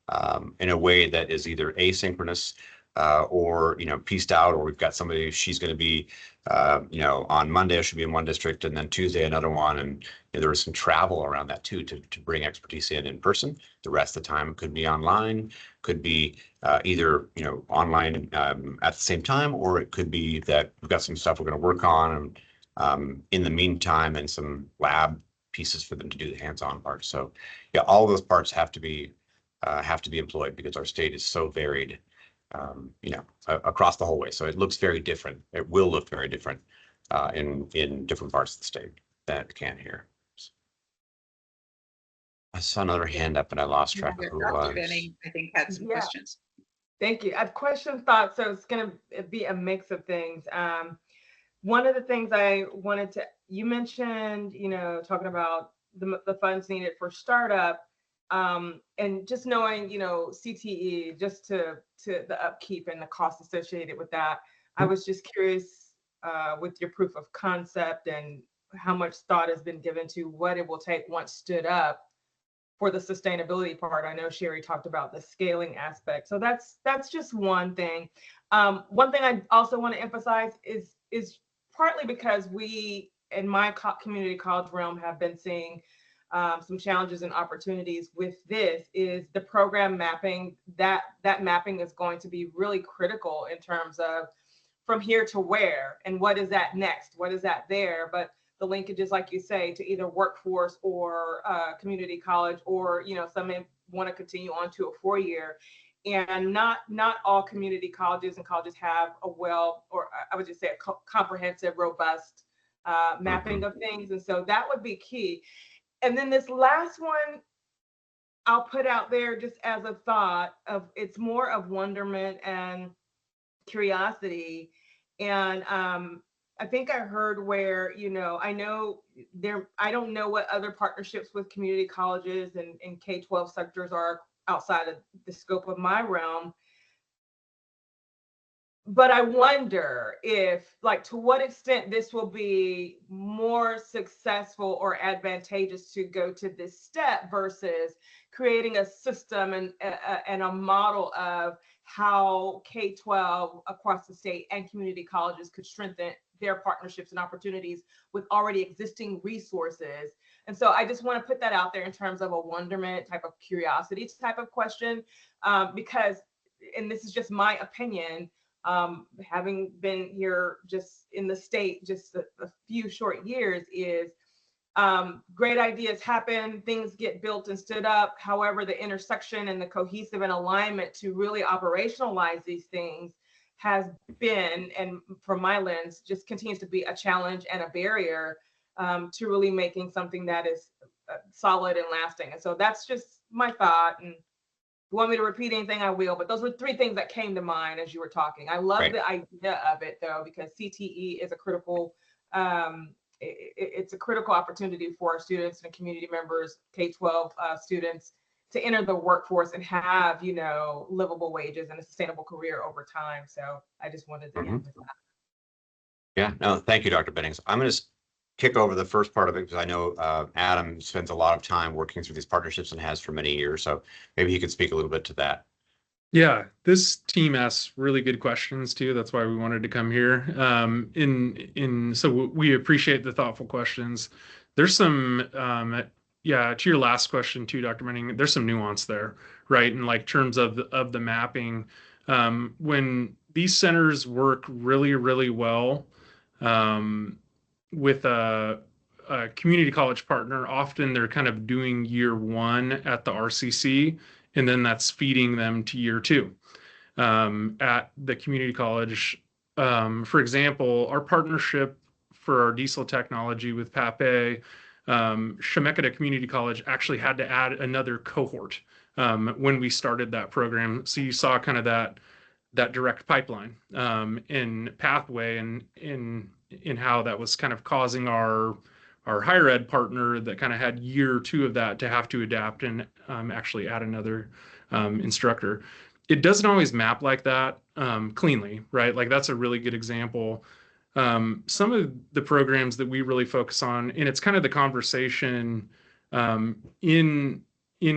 Speaker 6: a way that is either asynchronous or pieced out, or we've got somebody, she's going to be on Monday she'll be in one district, and then Tuesday another one, and there was some travel around that too, to bring expertise in person. The rest of the time could be online, could be either online at the same time, or it could be that we've got some stuff we're going to work on in the meantime, and some lab pieces for them to do the hands-on part. So yeah, all of those parts have to be employed, because our state is so varied, across the whole way. So it looks very different. It will look very different in different parts of the state than it can here. I saw another hand up and I lost track of who it was.
Speaker 1: Dr. Benning, I think, had some
Speaker 5: Yeah.
Speaker 1: questions.
Speaker 5: Thank you. I have questions, thoughts, so it's going to be a mix of things. One of the things I wanted to, you mentioned, talking about the funds needed for startup, and just knowing, CTE, just to the upkeep and the cost associated with that. I was just curious with your proof of concept and how much thought has been given to what it will take once stood up for the sustainability part. I know Sherry talked about the scaling aspect. So that's just one thing. One thing I also want to emphasize is partly because we, in my community college realm, have been seeing some challenges and opportunities with this, is the program mapping. That mapping is going to be really critical in terms of from here to where, and what is that next? What is that there? But the linkages, like you say, to either workforce or community college, or some may want to continue on to a 4-year. And not all community colleges and colleges have a I would just say a comprehensive, robust mapping of things. And so that would be key. And then this last one, I'll put out there just as a thought of, it's more of wonderment and curiosity. And I think I heard where, I know I don't know what other partnerships with community colleges and K-12 sectors are outside of the scope of my realm. But I wonder if, to what extent this will be more successful or advantageous to go to this step versus creating a system and a model of how K-12 across the state and community colleges could strengthen their partnerships and opportunities with already existing resources. And so I just want to put that out there in terms of a wonderment type of curiosity type of question, because, and this is just my opinion, having been here just in the state just a few short years, is great ideas happen, things get built and stood up. However, the intersection and the cohesive and alignment to really operationalize these things has been, and from my lens, just continues to be a challenge and a barrier to really making something that is solid and lasting. And so that's just my thought. And if you want me to repeat anything, I will, but those were 3 things that came to mind as you were talking. I love the idea of it though, because CTE is a critical, it's a critical opportunity for our students and community members, K-12 students, to enter the workforce and have, livable wages and a sustainable career over time. So I just wanted to end with that.
Speaker 6: Yeah, no, thank you, Dr. Bennings. I'm going to kick over the first part of it, because I know Adam spends a lot of time working through these partnerships and has for many years. So maybe he could speak a little bit to that.
Speaker 8: Yeah, this team asks really good questions too. That's why we wanted to come here. So we appreciate the thoughtful questions. There's some, to your last question too, Dr. Benning, there's some nuance there, right? In terms of the mapping, when these centers work really, really well with a community college partner, often they're kind of doing year 1 at the RCC, and then that's feeding them to year 2 at the community college. For example, our partnership for our diesel technology with PAPE, Chemeketa Community College actually had to add another cohort when we started that program. So you saw kind of that direct pipeline in pathway and in how that was kind of causing our higher ed partner that kind of had year 2 of that to have to adapt and actually add another instructor. It doesn't always map like that cleanly, right? Like that's a really good example. Some of the programs that we really focus on, and it's kind of the conversation in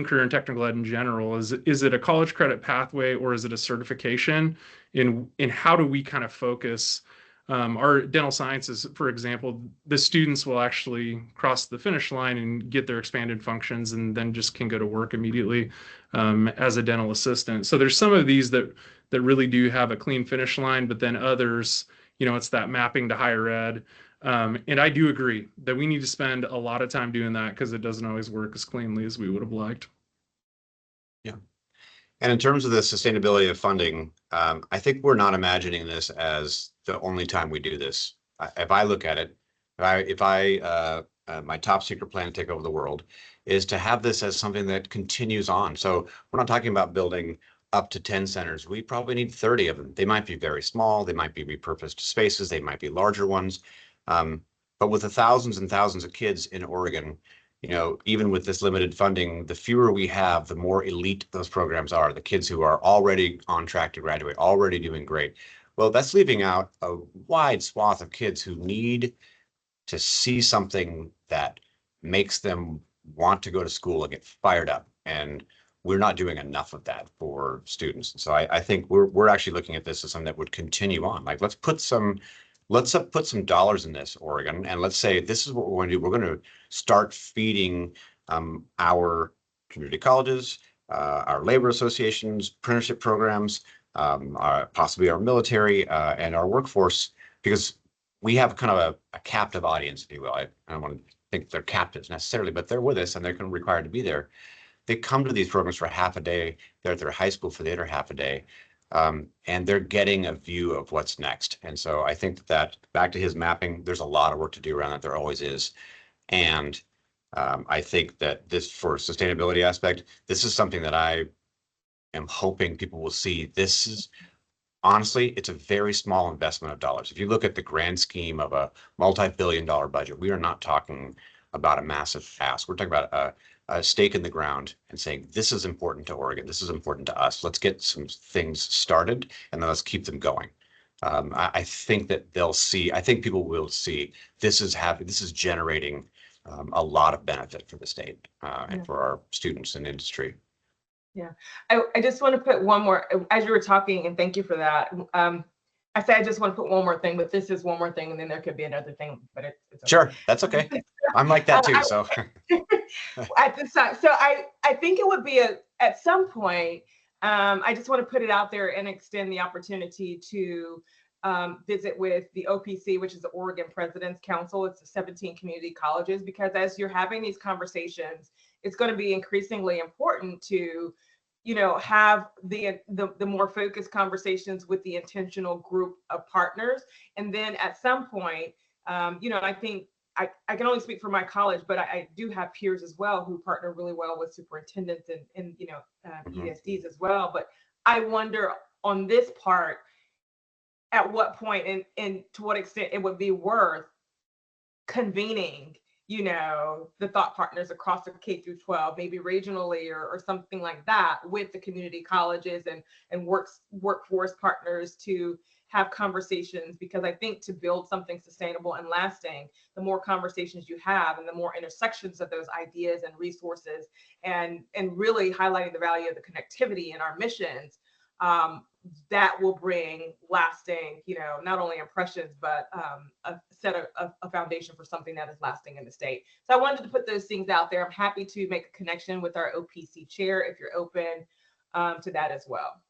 Speaker 8: career and technical ed in general, is it a college credit pathway or is it a certification? In how do we kind of focus our dental sciences, for example, the students will actually cross the finish line and get their expanded functions and then just can go to work immediately as a dental assistant. So there's some of these that really do have a clean finish line, but then others, it's that mapping to higher ed. And I do agree that we need to spend a lot of time doing that because it doesn't always work as cleanly as we would have liked.
Speaker 6: Yeah. And in terms of the sustainability of funding, I think we're not imagining this as the only time we do this. If I look at it, my top secret plan to take over the world is to have this as something that continues on. So we're not talking about building up to 10 centers. We probably need 30 of them. They might be very small. They might be repurposed spaces. They might be larger ones. But with the thousands and thousands of kids in Oregon, even with this limited funding, the fewer we have, the more elite those programs are. The kids who are already on track to graduate, already doing great. Well, that's leaving out a wide swath of kids who need to see something that makes them want to go to school and get fired up. And we're not doing enough of that for students. So I think we're actually looking at this as something that would continue on. Like, let's put some dollars in this, Oregon, and let's say this is what we're going to do. We're going to start feeding our community colleges, our labor associations, apprenticeship programs, possibly our military and our workforce, because we have kind of a captive audience, if you will. I don't want to think they're captives necessarily, but they're with us and they're kind of required to be there. They come to these programs for half a day. They're at their high school for the other half a day. And they're getting a view of what's next. And so I think that back to his mapping, there's a lot of work to do around that. There always is. And I think that this, for sustainability aspect, this is something that I am hoping people will see. This is, honestly, it's a very small investment of dollars. If you look at the grand scheme of a multi-billion-dollar budget, we are not talking about a massive ask. We're talking about a stake in the ground and saying, this is important to Oregon. This is important to us. Let's get some things started and then let's keep them going. I think that they'll see, I think people will see this is generating a lot of benefit for the state and for our students and industry.
Speaker 5: Yeah, I just want to put one more, as you were talking, and thank you for that. I say I just want to put one more thing, but this is one more thing, and then there could be another thing, but it's okay.
Speaker 6: Sure, that's okay. I'm like that too, so.
Speaker 5: At this time, so I think it would be at some point, I just want to put it out there and extend the opportunity to visit with the OPC, which is the Oregon President's Council. It's the 17 community colleges, because as you're having these conversations, it's going to be increasingly important to, have the more focused conversations with the intentional group of partners. And then at some point, I think I can only speak for my college, but I do have peers as well who partner really well with superintendents and ESDs as well. But I wonder on this part, at what point and to what extent it would be worth convening, the thought partners across the K through 12, maybe regionally or something like that, with the community colleges and workforce partners to have conversations. Because I think to build something sustainable and lasting, the more conversations you have and the more intersections of those ideas and resources and really highlighting the value of the connectivity in our missions, that will bring lasting, not only impressions, but set a foundation for something that is lasting in the state. So I wanted to put those things out there. I'm happy to make a connection with our OPC chair if you're open to that as well.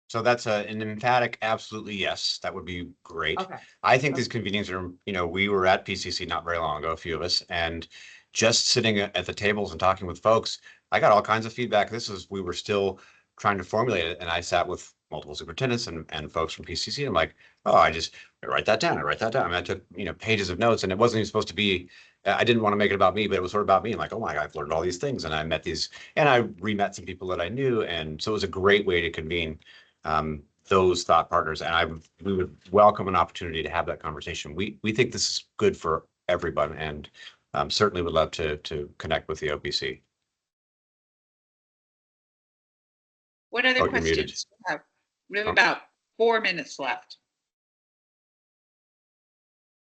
Speaker 6: So that's an emphatic absolutely yes. That would be great.
Speaker 5: Okay.
Speaker 6: I think these convenings are, we were at PCC not very long ago, a few of us, and just sitting at the tables and talking with folks, I got all kinds of feedback. We were still trying to formulate it. And I sat with multiple superintendents and folks from PCC. And I'm like, oh, I write that down. I mean, I took, pages of notes, and it wasn't even supposed to be I didn't want to make it about me, but it was sort of about me. I'm like, oh my God, I've learned all these things, and I met these, and I re-met some people that I knew, and so it was a great way to convene those thought partners. And we would welcome an opportunity to have that conversation. We think this is good for everyone, and certainly would love to connect with the OPC.
Speaker 1: What other
Speaker 6: Oh, you're muted.
Speaker 1: questions? We have about 4 minutes left.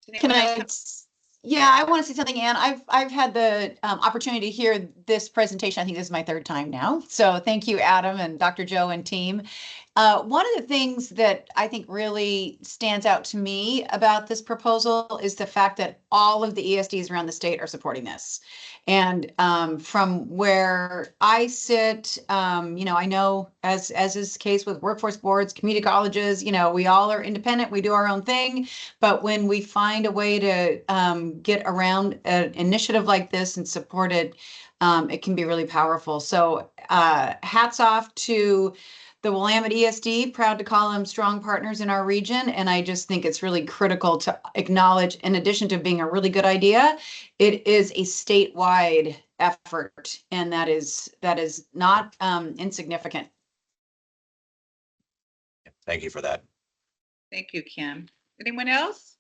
Speaker 1: Does
Speaker 4: Can
Speaker 1: anyone
Speaker 4: I,
Speaker 1: else
Speaker 4: yeah, I want to say something, Anne. I've had the opportunity to hear this presentation. I think this is my third time now. So thank you, Adam and Dr. Joe and team. One of the things that I think really stands out to me about this proposal is the fact that all of the ESDs around the state are supporting this. And from where I sit, you know, I know as is the case with workforce boards, community colleges, you know, we all are independent, we do our own thing. But when we find a way to get around an initiative like this and support it, it can be really powerful. So hats off to the Willamette ESD, proud to call them strong partners in our region. And I just think it's really critical to acknowledge, in addition to being a really good idea, it is a statewide effort. And that is not insignificant.
Speaker 6: Thank you for that.
Speaker 1: Thank you, Kim. Anyone else?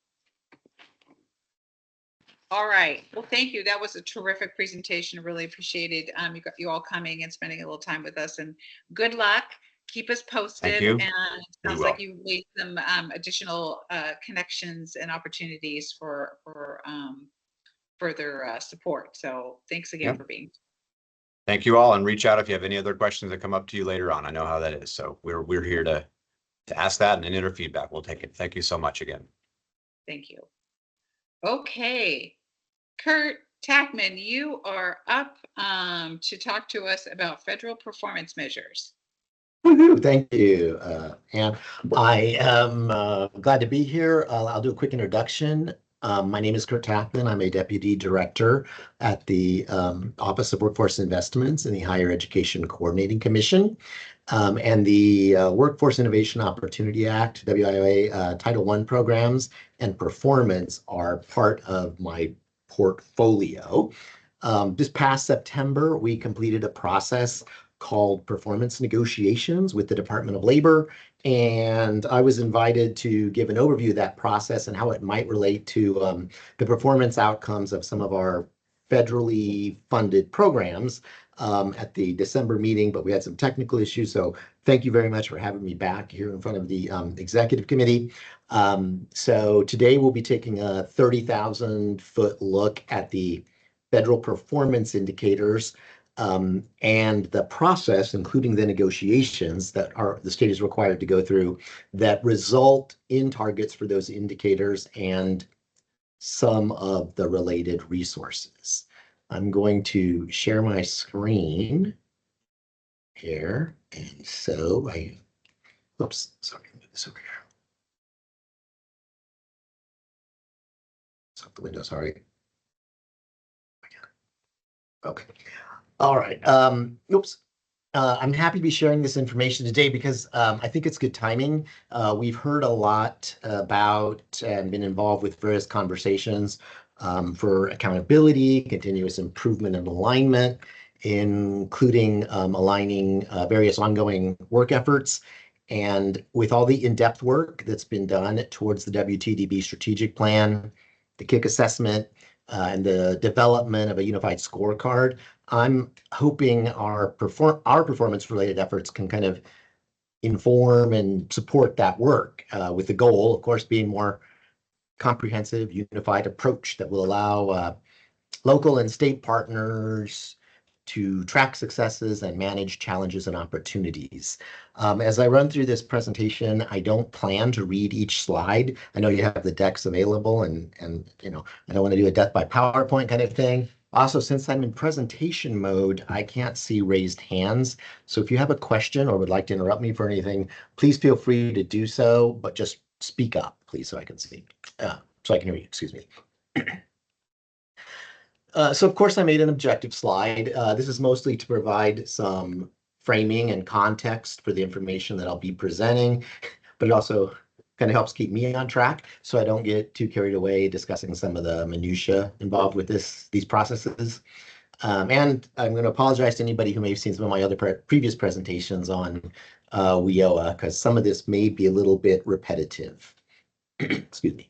Speaker 1: All right. Well, thank you. That was a terrific presentation. Really appreciated you all coming and spending a little time with us. And good luck. Keep us posted.
Speaker 6: Thank you.
Speaker 1: And it sounds like you made some additional connections and opportunities for further support. So thanks again for being.
Speaker 6: Thank you all, and reach out if you have any other questions that come up to you later on. I know how that is. So we're here to ask that, and any other feedback, we'll take it. Thank you so much again.
Speaker 1: Thank you. Okay. Kurt Tackman, you are up to talk to us about federal performance measures.
Speaker 11: Thank you, Anne. I am glad to be here. I'll do a quick introduction. My name is Kurt Tackman. I'm a Deputy Director at the Office of Workforce Investments in the Higher Education Coordinating Commission. And the Workforce Innovation Opportunity Act, WIOA, Title I programs and performance are part of my portfolio. This past September, we completed a process called performance negotiations with the Department of Labor. And I was invited to give an overview of that process and how it might relate to the performance outcomes of some of our federally funded programs at the December meeting, but we had some technical issues. So thank you very much for having me back here in front of the executive committee. So today we'll be taking a 30,000-foot look at the federal performance indicators and the process, including the negotiations that the state is required to go through that result in targets for those indicators and some of the related resources. I'm going to share my screen here. And so oops, sorry, move this over here. Stop the window, sorry. Okay. All right. Oops. I'm happy to be sharing this information today because I think it's good timing. We've heard a lot about and been involved with various conversations for accountability, continuous improvement and alignment, including aligning various ongoing work efforts. And with all the in-depth work that's been done towards the WTDB strategic plan, the KIC assessment, and the development of a unified scorecard, I'm hoping our performance-related efforts can kind of inform and support that work with the goal, of course, being more comprehensive, unified approach that will allow local and state partners to track successes and manage challenges and opportunities. As I run through this presentation, I don't plan to read each slide. I know you have the decks available and you know, I don't want to do a death by PowerPoint kind of thing. Also, since I'm in presentation mode, I can't see raised hands. So if you have a question or would like to interrupt me for anything, please feel free to do so, but just speak up, please, so I can see, so I can hear you, excuse me. So of course I made an objective slide. This is mostly to provide some framing and context for the information that I'll be presenting, but it also kind of helps keep me on track so I don't get too carried away discussing some of the minutia involved with these processes. And I'm going to apologize to anybody who may have seen some of my other previous presentations on WIOA, because some of this may be a little bit repetitive. Excuse me.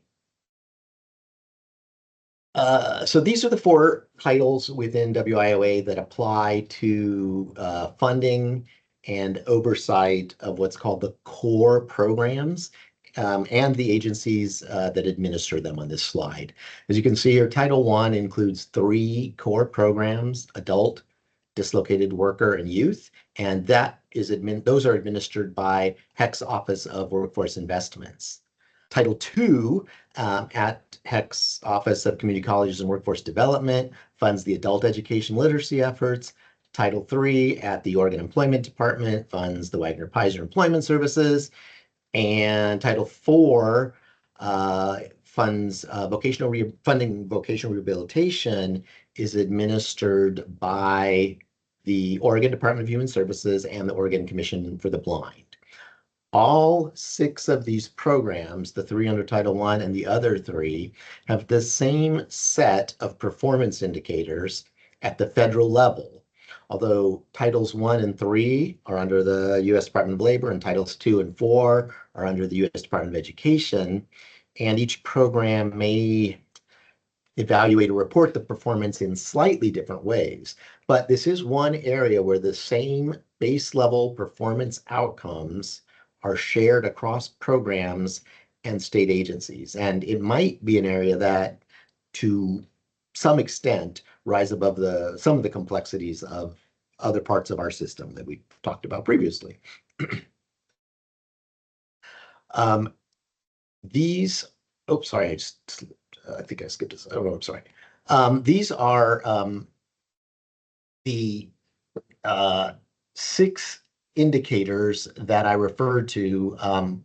Speaker 11: So these are the 4 titles within WIOA that apply to funding and oversight of what's called the core programs and the agencies that administer them on this slide. As you can see here, Title I includes 3 core programs: adult, dislocated worker, and youth, and those are administered by HEC's Office of Workforce Investments. Title II at HEC's Office of Community Colleges and Workforce Development funds the adult education literacy efforts. Title III at the Oregon Employment Department funds the Wagner Pizer Employment Services. And Title IV funds funding vocational rehabilitation is administered by the Oregon Department of Human Services and the Oregon Commission for the Blind. All 6 of these programs, the 3 under Title I and the other 3, have the same set of performance indicators at the federal level. Although Titles I and III are under the U.S. Department of Labor and Titles II and IV are under the U.S. Department of Education, and each program may evaluate or report the performance in slightly different ways. But this is one area where the same base level performance outcomes are shared across programs and state agencies. And it might be an area that, to some extent, rise above some of the complexities of other parts of our system that we talked about previously. Sorry, I think I skipped this. Oh, I'm sorry. These are the 6 indicators that I referred to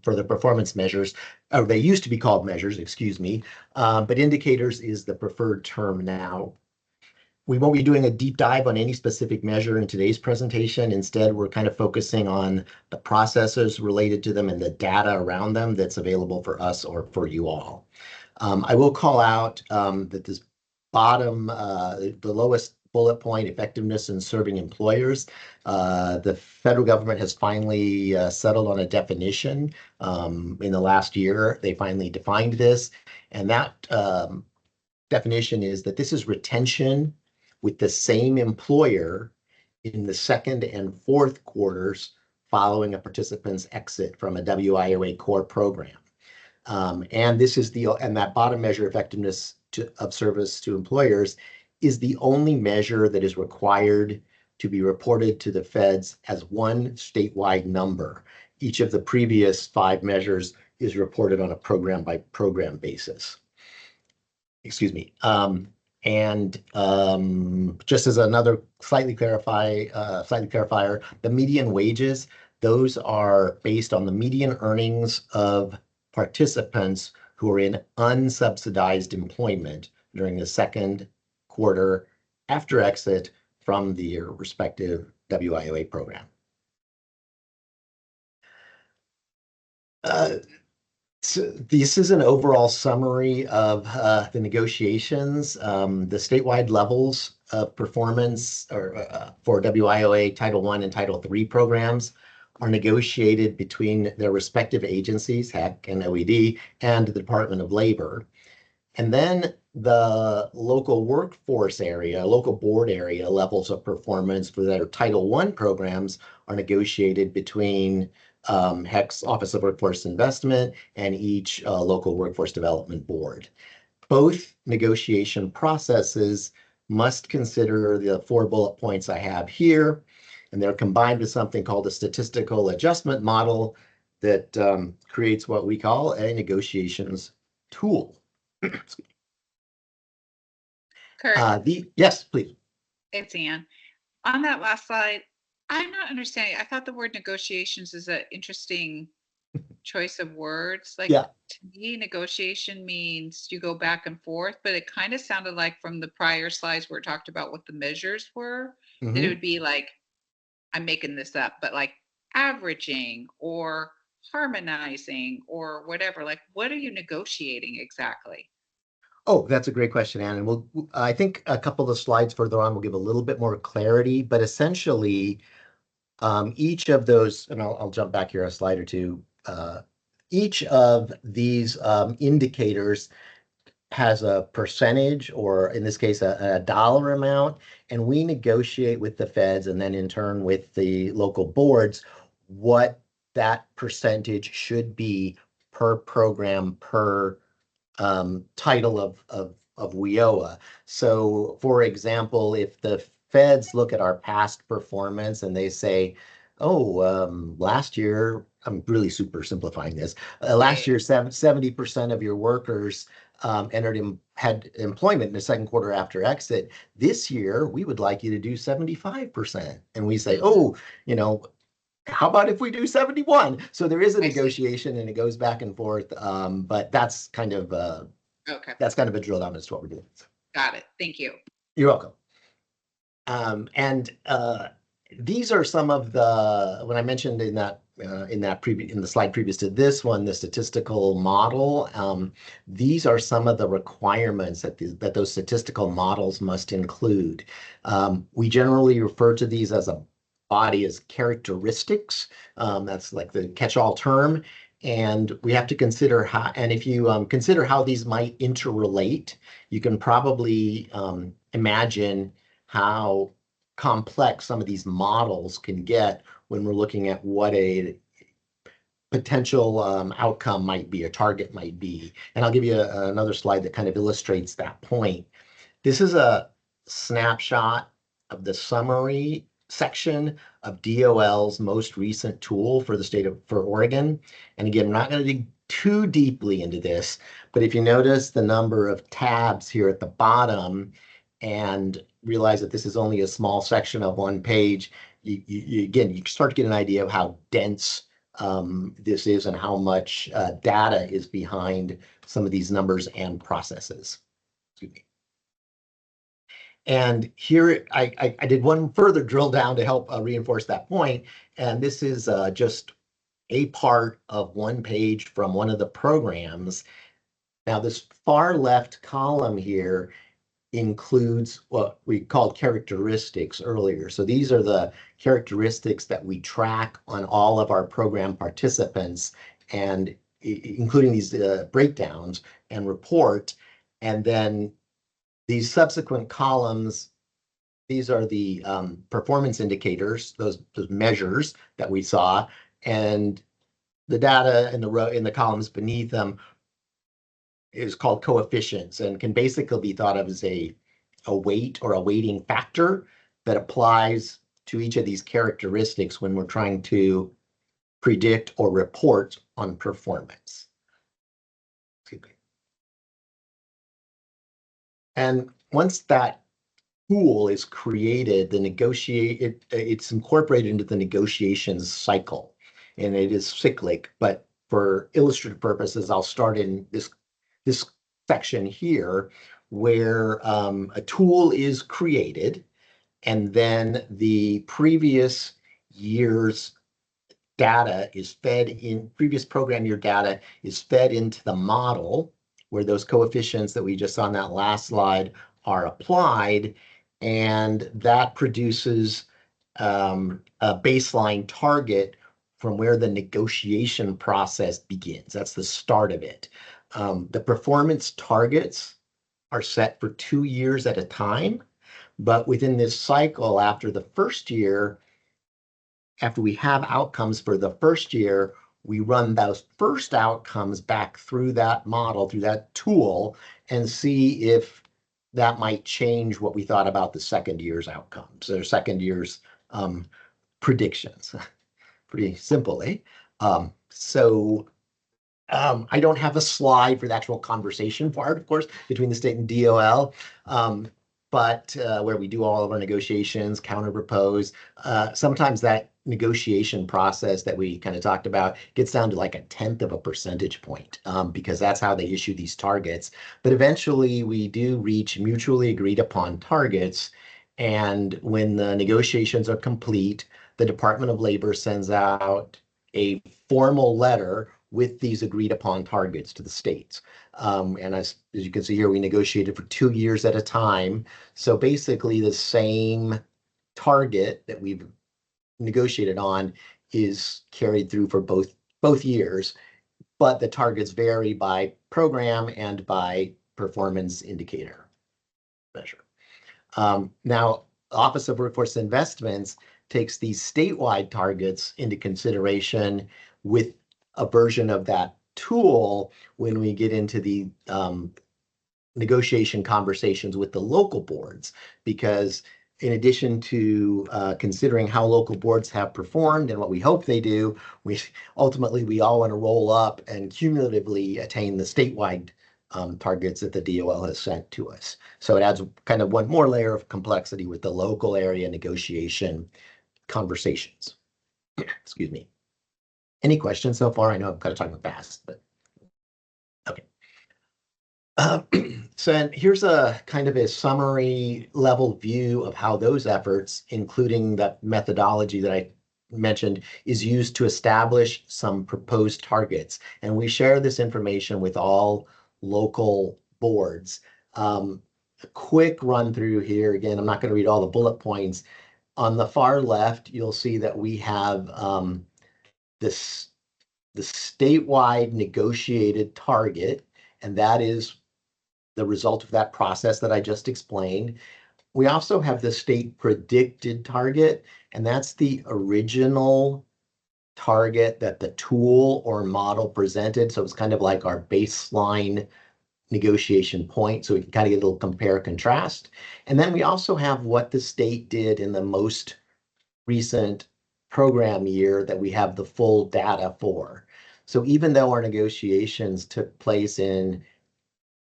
Speaker 11: for the performance measures, or they used to be called measures, excuse me, but indicators is the preferred term now. We won't be doing a deep dive on any specific measure in today's presentation. Instead, we're kind of focusing on the processes related to them and the data around them that's available for us or for you all. I will call out that this bottom, the lowest bullet point, effectiveness in serving employers. The federal government has finally settled on a definition. In the last year, they finally defined this. And that definition is that this is retention with the same employer in the 2nd and 4th quarters following a participant's exit from a WIOA core program. And this is that bottom measure, effectiveness of service to employers, is the only measure that is required to be reported to the feds as one statewide number. Each of the previous 5 measures is reported on a program by program basis. Excuse me. Just as another slightly clarifier, the median wages, those are based on the median earnings of participants who are in unsubsidized employment during the 2nd quarter after exit from the respective WIOA program. So this is an overall summary of the negotiations. The statewide levels of performance for WIOA Title I and Title III programs are negotiated between their respective agencies, HEC and OED, and the Department of Labor. And then the local workforce area, local board area levels of performance for their Title I programs are negotiated between HEC's Office of Workforce Investment and each local workforce development board. Both negotiation processes must consider the 4 bullet points I have here, and they're combined with something called a statistical adjustment model that creates what we call a negotiations tool.
Speaker 1: Kurt,
Speaker 11: Yes, please.
Speaker 1: it's Ann. On that last slide, I'm not understanding. I thought the word negotiations is an interesting choice of words. Like,
Speaker 11: Yeah.
Speaker 1: to me, negotiation means you go back and forth, but it kind of sounded like from the prior slides where it talked about what the measures were, that it would be like, I'm making this up, but like averaging or harmonizing or whatever? Like, what are you negotiating exactly?
Speaker 11: Oh, that's a great question, Ann. And I think a couple of slides further on will give a little bit more clarity, but essentially, each of those, and I'll jump back here a slide or two. Each of these indicators has a percentage, or in this case, a dollar amount, and we negotiate with the feds and then in turn with the local boards what that percentage should be per program, per title of WIOA. So for example, if the feds look at our past performance and they say, oh, last year, I'm really super simplifying this. Last year, 70% of your workers had employment in the second quarter after exit. This year, we would like you to do 75%. And we say, oh, how about if we do 71? So there is a negotiation and it goes back and forth. But that's kind of that's kind of a drill down as to what we're doing. So,
Speaker 1: got it. Thank you.
Speaker 11: You're welcome. These are some of the, when I mentioned in the slide previous to this one, the statistical model, these are some of the requirements that those statistical models must include. We generally refer to these as a body as characteristics. That's like the catch-all term. And we have to consider how, and if you consider how these might interrelate, you can probably imagine how complex some of these models can get when we're looking at what a potential outcome might be, a target might be. And I'll give you another slide that kind of illustrates that point. This is a snapshot of the summary section of DOL's most recent tool for the state of Oregon. And again, we're not going to dig too deeply into this, but if you notice the number of tabs here at the bottom and realize that this is only a small section of one page, you start to get an idea of how dense this is and how much data is behind some of these numbers and processes. Excuse me. And here I did one further drill down to help reinforce that point. And this is just a part of one page from one of the programs. Now, this far left column here includes what we called characteristics earlier. So these are the characteristics that we track on all of our program participants, and including these breakdowns and report. And then these subsequent columns, these are the performance indicators, those measures that we saw, and the data in the columns beneath them is called coefficients and can basically be thought of as a weight or a weighting factor that applies to each of these characteristics when we're trying to predict or report on performance. And once that tool is created, it's incorporated into the negotiations cycle, and it is cyclic. But for illustrative purposes, I'll start in this section here where a tool is created, and then the previous year's data is fed in, previous program year data is fed into the model where those coefficients that we just saw on that last slide are applied, and that produces a baseline target from where the negotiation process begins. That's the start of it. The performance targets are set for 2 years at a time, but within this cycle, after the first year, after we have outcomes for the first year, we run those first outcomes back through that model, through that tool, and see if that might change what we thought about the second year's outcomes or second year's predictions. Pretty simple, eh? I don't have a slide for the actual conversation part, of course, between the state and DOL, but where we do all of our negotiations, counter-propose. Sometimes that negotiation process that we kind of talked about gets down to like 1/10 of a percentage point, because that's how they issue these targets. But eventually we do reach mutually agreed upon targets. And when the negotiations are complete, the Department of Labor sends out a formal letter with these agreed upon targets to the states. And as you can see here, we negotiated for 2 years at a time. So basically the same target that we've negotiated on is carried through for both years, but the targets vary by program and by performance indicator measure. Now, Office of Workforce Investments takes these statewide targets into consideration with a version of that tool when we get into the negotiation conversations with the local boards, because in addition to considering how local boards have performed and what we hope they do, we all want to roll up and cumulatively attain the statewide targets that the DOL has sent to us. So it adds kind of one more layer of complexity with the local area negotiation conversations. Excuse me. Any questions so far? I know I'm kind of talking fast, but okay. So here's a kind of a summary level view of how those efforts, including that methodology that I mentioned, is used to establish some proposed targets. And we share this information with all local boards. A quick run through here. Again, I'm not going to read all the bullet points. On the far left, you'll see that we have the statewide negotiated target, and that is the result of that process that I just explained. We also have the state predicted target, and that's the original target that the tool or model presented. So it's kind of like our baseline negotiation point. So we can kind of get a little compare contrast. And then we also have what the state did in the most recent program year that we have the full data for. So even though our negotiations took place in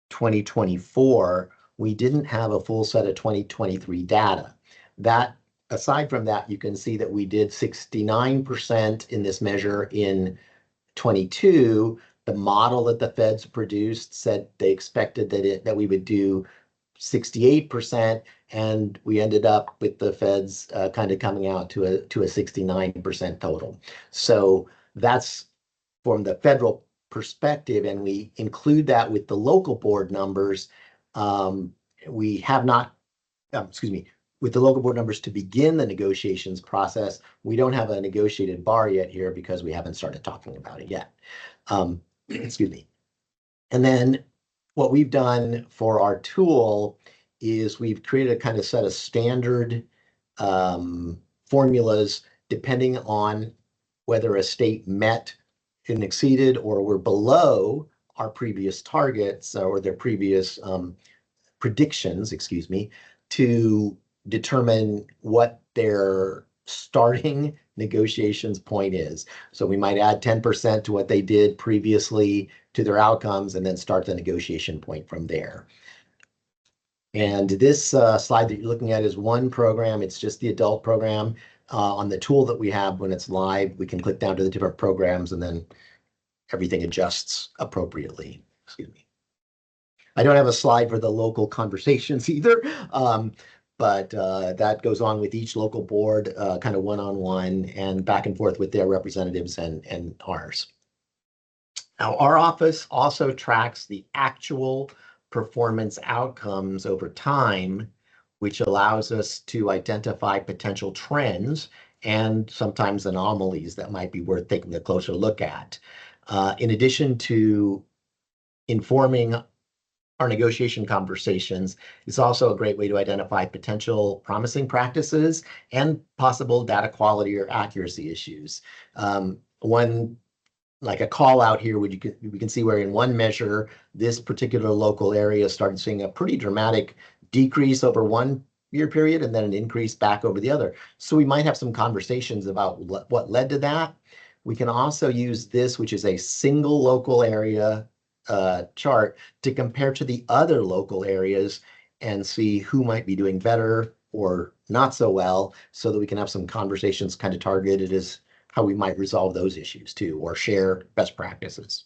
Speaker 11: 2024, we didn't have a full set of 2023 data. That aside from that, you can see that we did 69% in this measure in 22. The model that the feds produced said they expected that we would do 68%, and we ended up with the feds kind of coming out to a 69% total. So that's from the federal perspective, and we include that with the local board numbers. We have not, with the local board numbers to begin the negotiations process. We don't have a negotiated bar yet here because we haven't started talking about it yet. Excuse me. And then what we've done for our tool is we've created a kind of set of standard formulas depending on whether a state met and exceeded or were below our previous targets or their previous predictions, excuse me, to determine what their starting negotiations point is. So we might add 10% to what they did previously to their outcomes and then start the negotiation point from there. And this slide that you're looking at is one program. It's just the adult program. On the tool that we have when it's live, we can click down to the different programs and then everything adjusts appropriately. Excuse me. I don't have a slide for the local conversations either, but that goes on with each local board, kind of one-on-one and back and forth with their representatives and ours. Now, our office also tracks the actual performance outcomes over time, which allows us to identify potential trends and sometimes anomalies that might be worth taking a closer look at. In addition to informing our negotiation conversations, it's also a great way to identify potential promising practices and possible data quality or accuracy issues. One, like a call out here, we can see where in one measure, this particular local area started seeing a pretty dramatic decrease over 1 year period and then an increase back over the other. So we might have some conversations about what led to that. We can also use this, which is a single local area chart, to compare to the other local areas and see who might be doing better or not so well, so that we can have some conversations kind of targeted as how we might resolve those issues too, or share best practices.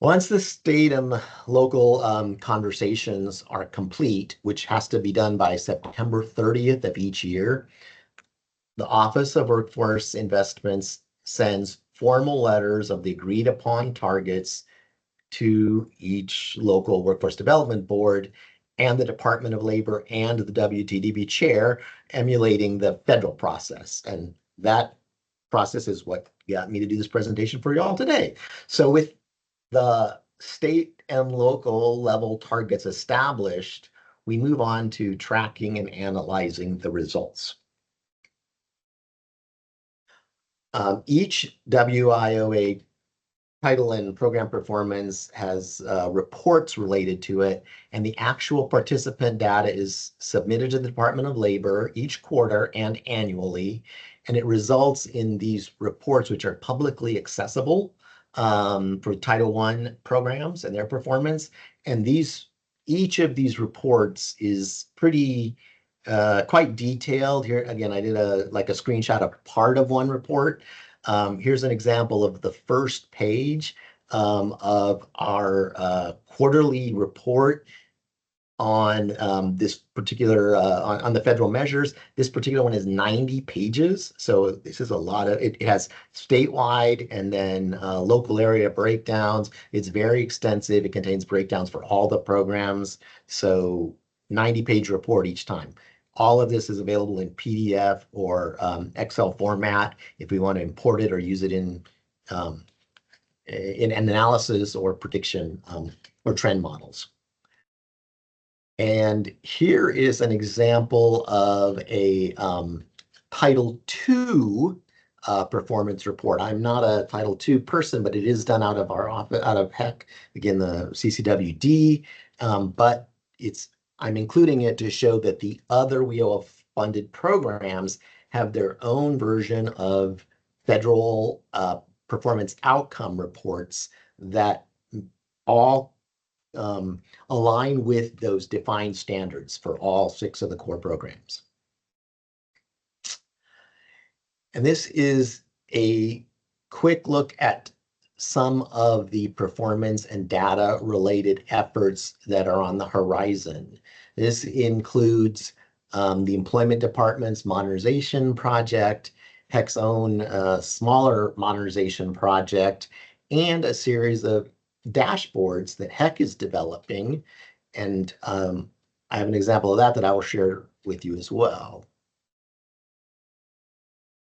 Speaker 11: Once the state and the local conversations are complete, which has to be done by September 30th of each year, the Office of Workforce Investments sends formal letters of the agreed upon targets to each local workforce development board and the Department of Labor and the WTDB chair, emulating the federal process. And that process is what got me to do this presentation for you all today. So with the state and local level targets established, we move on to tracking and analyzing the results. Each WIOA title and program performance has reports related to it, and the actual participant data is submitted to the Department of Labor each quarter and annually, and it results in these reports, which are publicly accessible for Title I programs and their performance. And each of these reports is pretty quite detailed. Here again, I did a screenshot of part of one report. Here's an example of the first page of our quarterly report on this particular on the federal measures. This particular one is 90 pages, so this is a lot of it. It has statewide and then local area breakdowns. It's very extensive. It contains breakdowns for all the programs, so 90-page report each time. All of this is available in PDF or Excel format if we want to import it or use it in analysis or prediction or trend models. And here is an example of a Title II performance report. I'm not a Title II person, but it is done out of our office, out of HEC, again, the CCWD, but I'm including it to show that the other WIOA funded programs have their own version of federal performance outcome reports that all align with those defined standards for all 6 of the core programs. And this is a quick look at some of the performance and data related efforts that are on the horizon. This includes the Employment Department's modernization project, HEC's own smaller modernization project, and a series of dashboards that HEC is developing. And I have an example of that I will share with you as well.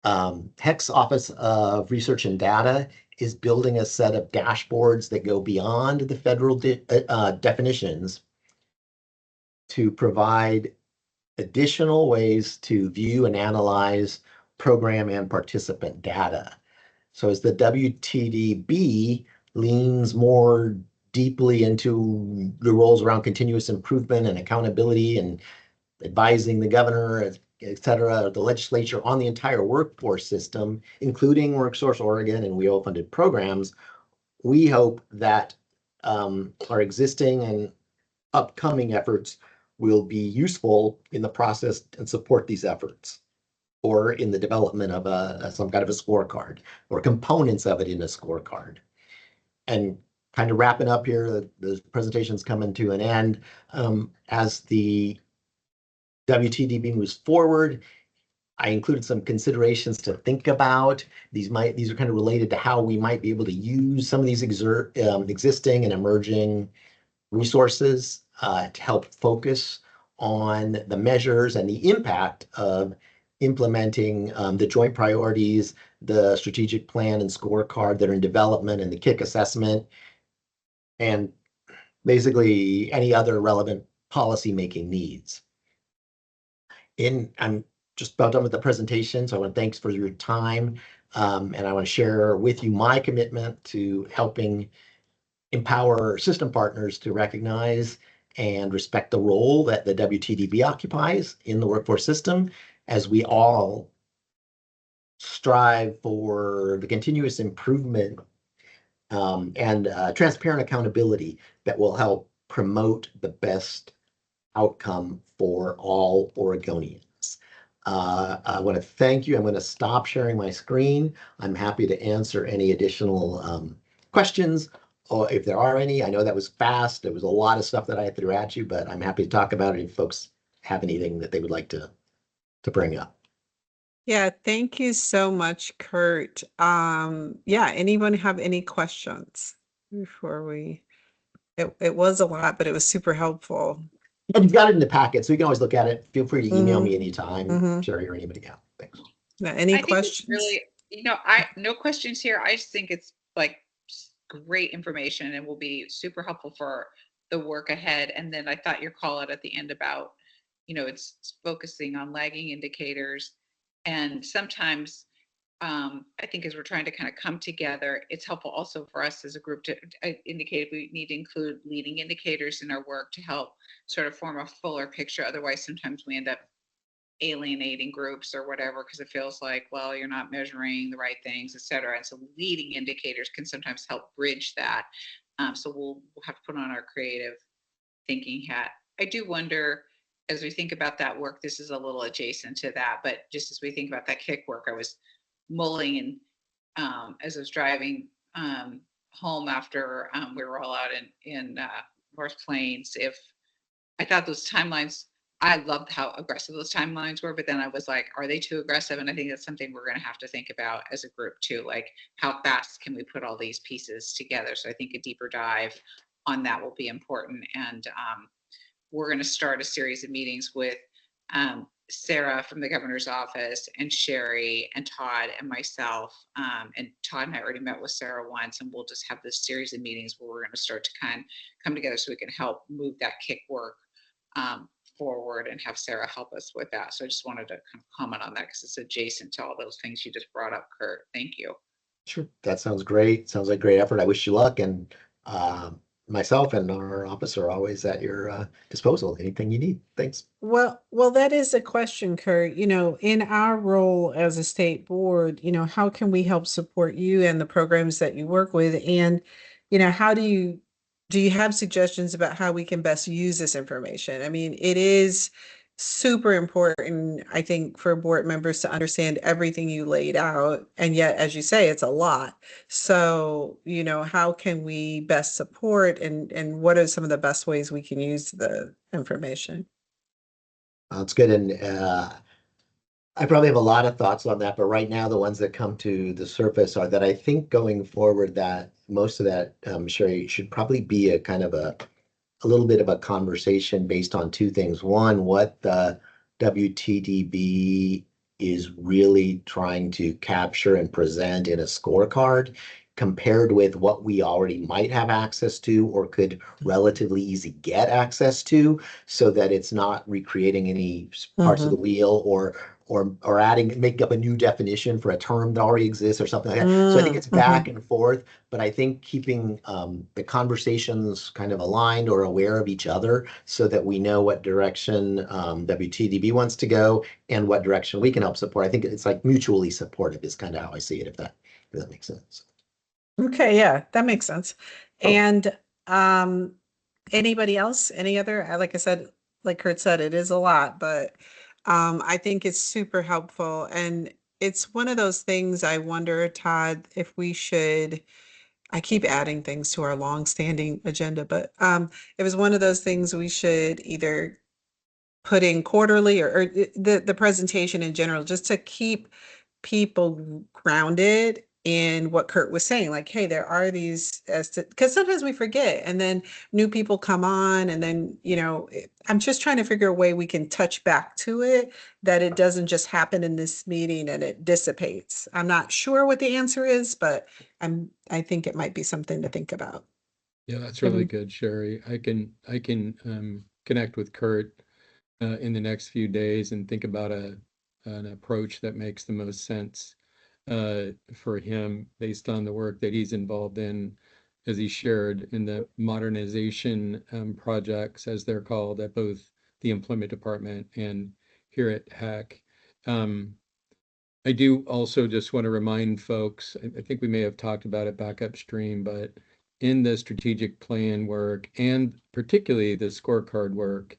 Speaker 11: HEC's Office of Research and Data is building a set of dashboards that go beyond the federal definitions to provide additional ways to view and analyze program and participant data. So as the WTDB leans more deeply into the roles around continuous improvement and accountability and advising the governor, et cetera, the legislature on the entire workforce system, including WorkSource Oregon and WIOA funded programs, we hope that our existing and upcoming efforts will be useful in the process and support these efforts, or in the development of some kind of a scorecard or components of it in a scorecard. And kind of wrapping up here, the presentation's coming to an end. As the WTDB moves forward, I included some considerations to think about. These are kind of related to how we might be able to use some of these existing and emerging resources to help focus on the measures and the impact of implementing the joint priorities, the strategic plan and scorecard that are in development, and the KIC assessment, and basically any other relevant policy-making needs. I'm just about done with the presentation, so I want to thanks for your time, and I want to share with you my commitment to helping empower system partners to recognize and respect the role that the WTDB occupies in the workforce system, as we all strive for the continuous improvement and transparent accountability that will help promote the best outcome for all Oregonians. I want to thank you. I'm going to stop sharing my screen. I'm happy to answer any additional questions, or if there are any. I know that was fast. There was a lot of stuff that I had to throw at you, but I'm happy to talk about it if folks have anything that they would like to bring up.
Speaker 2: Yeah, thank you so much, Kurt. Yeah, anyone have any questions before it was a lot, but it was super helpful.
Speaker 11: And you've got it in the packet, so you can always look at it. Feel free to email
Speaker 2: Mhm.
Speaker 11: me anytime,
Speaker 2: Mhm.
Speaker 11: Sherry or anybody else. Thanks.
Speaker 2: Yeah, any
Speaker 1: I think it's
Speaker 2: questions?
Speaker 1: really, no questions here. I just think it's like great information and will be super helpful for the work ahead. And then I thought your call out at the end about, it's focusing on lagging indicators. And sometimes I think as we're trying to kind of come together, it's helpful also for us as a group to indicate if we need to include leading indicators in our work to help sort of form a fuller picture. Otherwise, sometimes we end up alienating groups or whatever because it feels like, well, you're not measuring the right things, et cetera. And so leading indicators can sometimes help bridge that. So we'll have to put on our creative thinking hat. I do wonder, as we think about that work, this is a little adjacent to that, but just as we think about that kick work, I was mulling and as I was driving home after we were all out in North Plains, if I thought those timelines, I loved how aggressive those timelines were, but then I was like, are they too aggressive? And I think that's something we're going to have to think about as a group too. Like, how fast can we put all these pieces together? So I think a deeper dive on that will be important. And we're going to start a series of meetings with Sarah from the governor's office and Sherry and Todd and myself. And Todd and I already met with Sarah once, and we'll just have this series of meetings where we're going to start to kind of come together so we can help move that kick work forward and have Sarah help us with that. So I just wanted to kind of comment on that because it's adjacent to all those things you just brought up, Kurt. Thank you.
Speaker 11: Sure. That sounds great. Sounds like great effort. I wish you luck. And myself and our office are always at your disposal. Anything you need. Thanks.
Speaker 2: Well, that is a question, Kurt. In our role as a state board, how can we help support you and the programs that you work with? And, how do you have suggestions about how we can best use this information? I mean, it is super important, I think, for board members to understand everything you laid out. And yet, as you say, it's a lot. So, how can we best support and what are some of the best ways we can use the information?
Speaker 11: That's good. And I probably have a lot of thoughts on that, but right now the ones that come to the surface are that I think going forward that most of that, Sherry, should probably be a kind of a little bit of a conversation based on two things. One, what the WTDB is really trying to capture and present in a scorecard compared with what we already might have access to or could relatively easy get access to, so that it's not recreating any parts of the wheel or adding, make up a new definition for a term that already exists or something like that. So I think it's back and forth, but I think keeping the conversations kind of aligned or aware of each other so that we know what direction WTDB wants to go and what direction we can help support. I think it's like mutually supportive is kind of how I see it, if that makes sense.
Speaker 2: Okay, yeah, that makes sense.
Speaker 11: Oh.
Speaker 2: And anybody else? Any other? Like I said, like Kurt said, it is a lot, but I think it's super helpful. And it's one of those things I wonder, Todd, if we should. I keep adding things to our long-standing agenda, but it was one of those things we should either put in quarterly or the presentation in general, just to keep people grounded in what Kurt was saying. Like, hey, there are these, because sometimes we forget, and then new people come on, and then, I'm just trying to figure a way we can touch back to it, that it doesn't just happen in this meeting and it dissipates. I'm not sure what the answer is, but I think it might be something to think about.
Speaker 3: Yeah, that's really good, Sherry. I can connect with Kurt in the next few days and think about an approach that makes the most sense for him based on the work that he's involved in, as he shared in the modernization projects, as they're called, at both the employment department and here at HEC. I do also just want to remind folks, I think we may have talked about it back upstream, but in the strategic plan work and particularly the scorecard work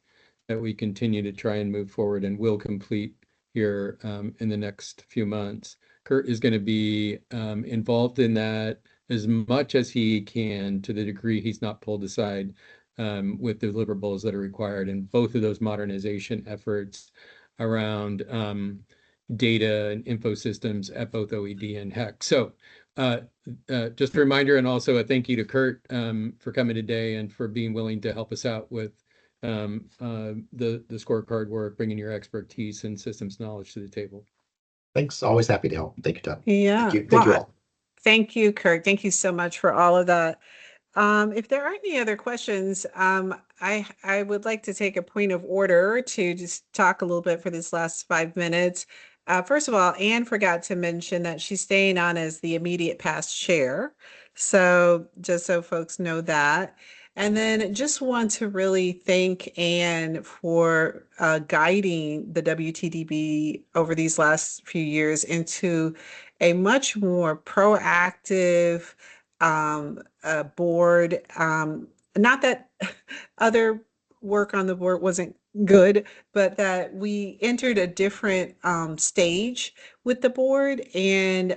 Speaker 3: that we continue to try and move forward and will complete here in the next few months, Kurt is going to be involved in that as much as he can, to the degree he's not pulled aside with deliverables that are required in both of those modernization efforts around data and info systems at both OED and HEC. So just a reminder, and also a thank you to Kurt for coming today and for being willing to help us out with the scorecard work, bringing your expertise and systems knowledge to the table.
Speaker 11: Thanks. Always happy to help. Thank you, Todd.
Speaker 2: Yeah.
Speaker 11: Thank you all.
Speaker 2: Thank you, Kurt. Thank you so much for all of that. If there aren't any other questions, I would like to take a point of order to just talk a little bit for this last 5 minutes. First of all, Anne forgot to mention that she's staying on as the immediate past chair. So just so folks know that. And then just want to really thank Anne for guiding the WTDB over these last few years into a much more proactive board. Not that other work on the board wasn't good, but that we entered a different stage with the board, and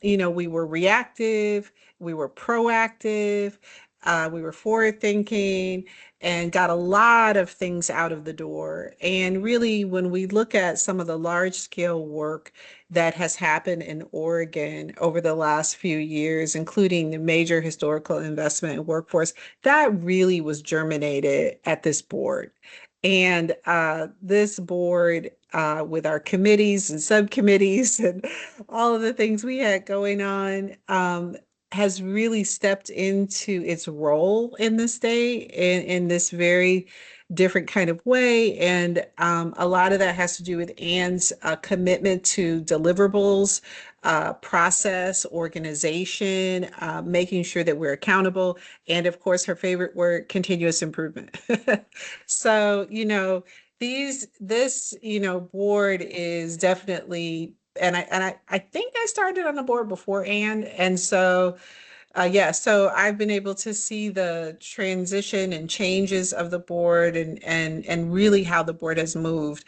Speaker 2: we were reactive, we were proactive, we were forward thinking, and got a lot of things out of the door. And really, when we look at some of the large scale work that has happened in Oregon over the last few years, including the major historical investment in workforce, that really was germinated at this board. And this board, with our committees and subcommittees and all of the things we had going on, has really stepped into its role in the state in this very different kind of way. And a lot of that has to do with Anne's commitment to deliverables, process, organization, making sure that we're accountable. And of course, her favorite word, continuous improvement. So, this board is definitely, and I think I started on the board before Anne. And so, so I've been able to see the transition and changes of the board and really how the board has moved.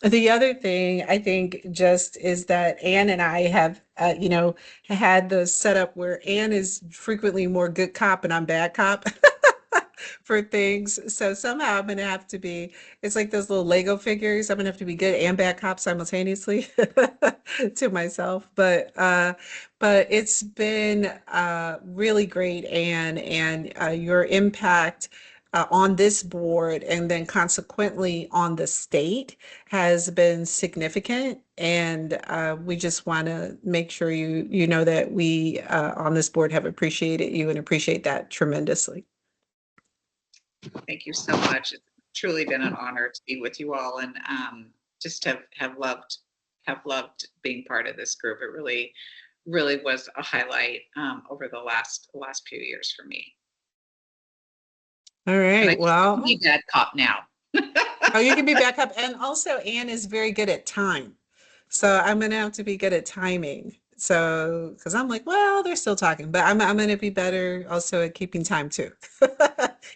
Speaker 2: The other thing I think just is that Anne and I have, had the setup where Anne is frequently more good cop and I'm bad cop. For things. So somehow I'm going to have to be, it's like those little Lego figures. I'm going to have to be good and bad cop simultaneously to myself. But it's been really great, Anne, and your impact on this board and then consequently on the state has been significant. And we just want to make sure you know that we on this board have appreciated you and appreciate that tremendously.
Speaker 1: Thank you so much. It's truly been an honor to be with you all, and just have loved being part of this group. It really was a highlight over the last few years for me.
Speaker 2: All right. Well,
Speaker 1: be bad cop now.
Speaker 2: Oh, you can be back up. And also Anne is very good at time. So I'm going to have to be good at timing. So, because I'm like, well, they're still talking, but I'm going to be better also at keeping time too.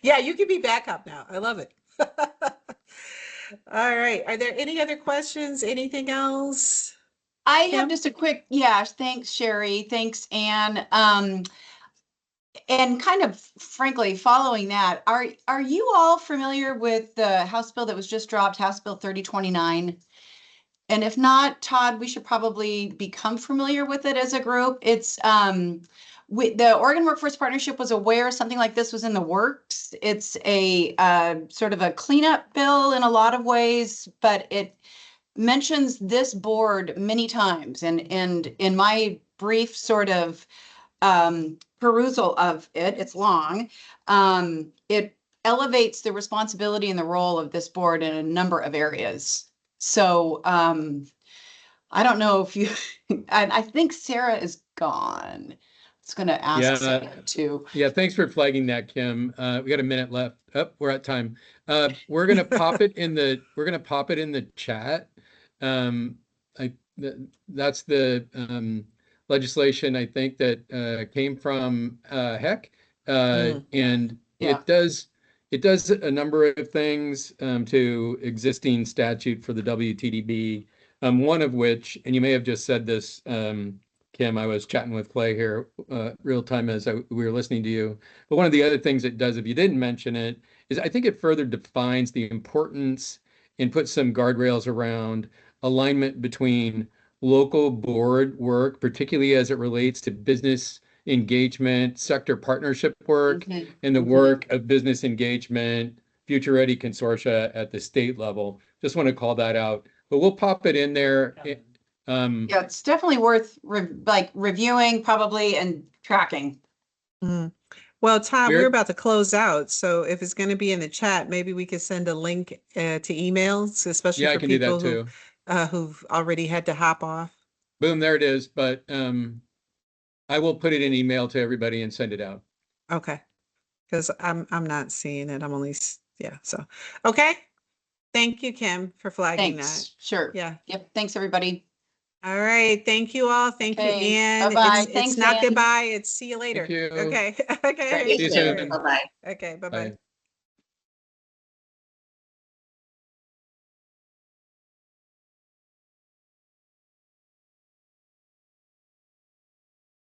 Speaker 2: Yeah, you can be back up now. I love it. All right. Are there any other questions? Anything else?
Speaker 4: I
Speaker 2: Kim?
Speaker 4: have just a quick, thanks, Sherry. Thanks, Anne. And kind of frankly, following that, are you all familiar with the House bill that was just dropped, House Bill 3029? And if not, Todd, we should probably become familiar with it as a group. It's the Oregon Workforce Partnership was aware something like this was in the works. It's a sort of a cleanup bill in a lot of ways, but it mentions this board many times. And in my brief sort of perusal of it, it's long, it elevates the responsibility and the role of this board in a number of areas. So I don't know if you, and I think Sarah is gone. It's going to ask Sarah too.
Speaker 3: Yeah, thanks for flagging that, Kim. We got a minute left. Oh, we're at time. We're gonna pop it in the chat. That's the legislation I think that came from HEC, and it does a number of things to existing statute for the WTDB. One of which, and you may have just said this, Kim, I was chatting with Clay here real time as we were listening to you. But one of the other things it does, if you didn't mention it, is I think it further defines the importance and put some guardrails around alignment between local board work, particularly as it relates to business engagement, sector partnership work, and the work of business engagement, Future Ready Consortia at the state level. Just want to call that out, but we'll pop it in there.
Speaker 4: Yeah, it's definitely worth reviewing probably and tracking.
Speaker 2: Well, Todd,
Speaker 3: We're-
Speaker 2: we're about to close out, so if it's going to be in the chat, maybe we could send a link to emails, especially
Speaker 3: Yeah, I
Speaker 2: for
Speaker 3: can do
Speaker 2: people
Speaker 3: that too.
Speaker 2: who've already had to hop off.
Speaker 3: Boom, there it is. But I will put it in email to everybody and send it out.
Speaker 2: Okay, because I'm not seeing it. I'm only so okay. Thank you, Kim, for flagging
Speaker 4: Thanks. Sure.
Speaker 2: that. Yeah.
Speaker 4: Yep. Thanks, everybody.
Speaker 2: All right. Thank you all. Thank you,
Speaker 4: Okay,
Speaker 2: Ann.
Speaker 4: bye-bye.
Speaker 2: It's
Speaker 4: Thanks,
Speaker 2: not
Speaker 4: Ann.
Speaker 2: goodbye. It's see you later.
Speaker 3: you.
Speaker 2: Okay. Okay.
Speaker 3: See you soon.
Speaker 2: Okay. Bye-bye.
Speaker 3: Bye.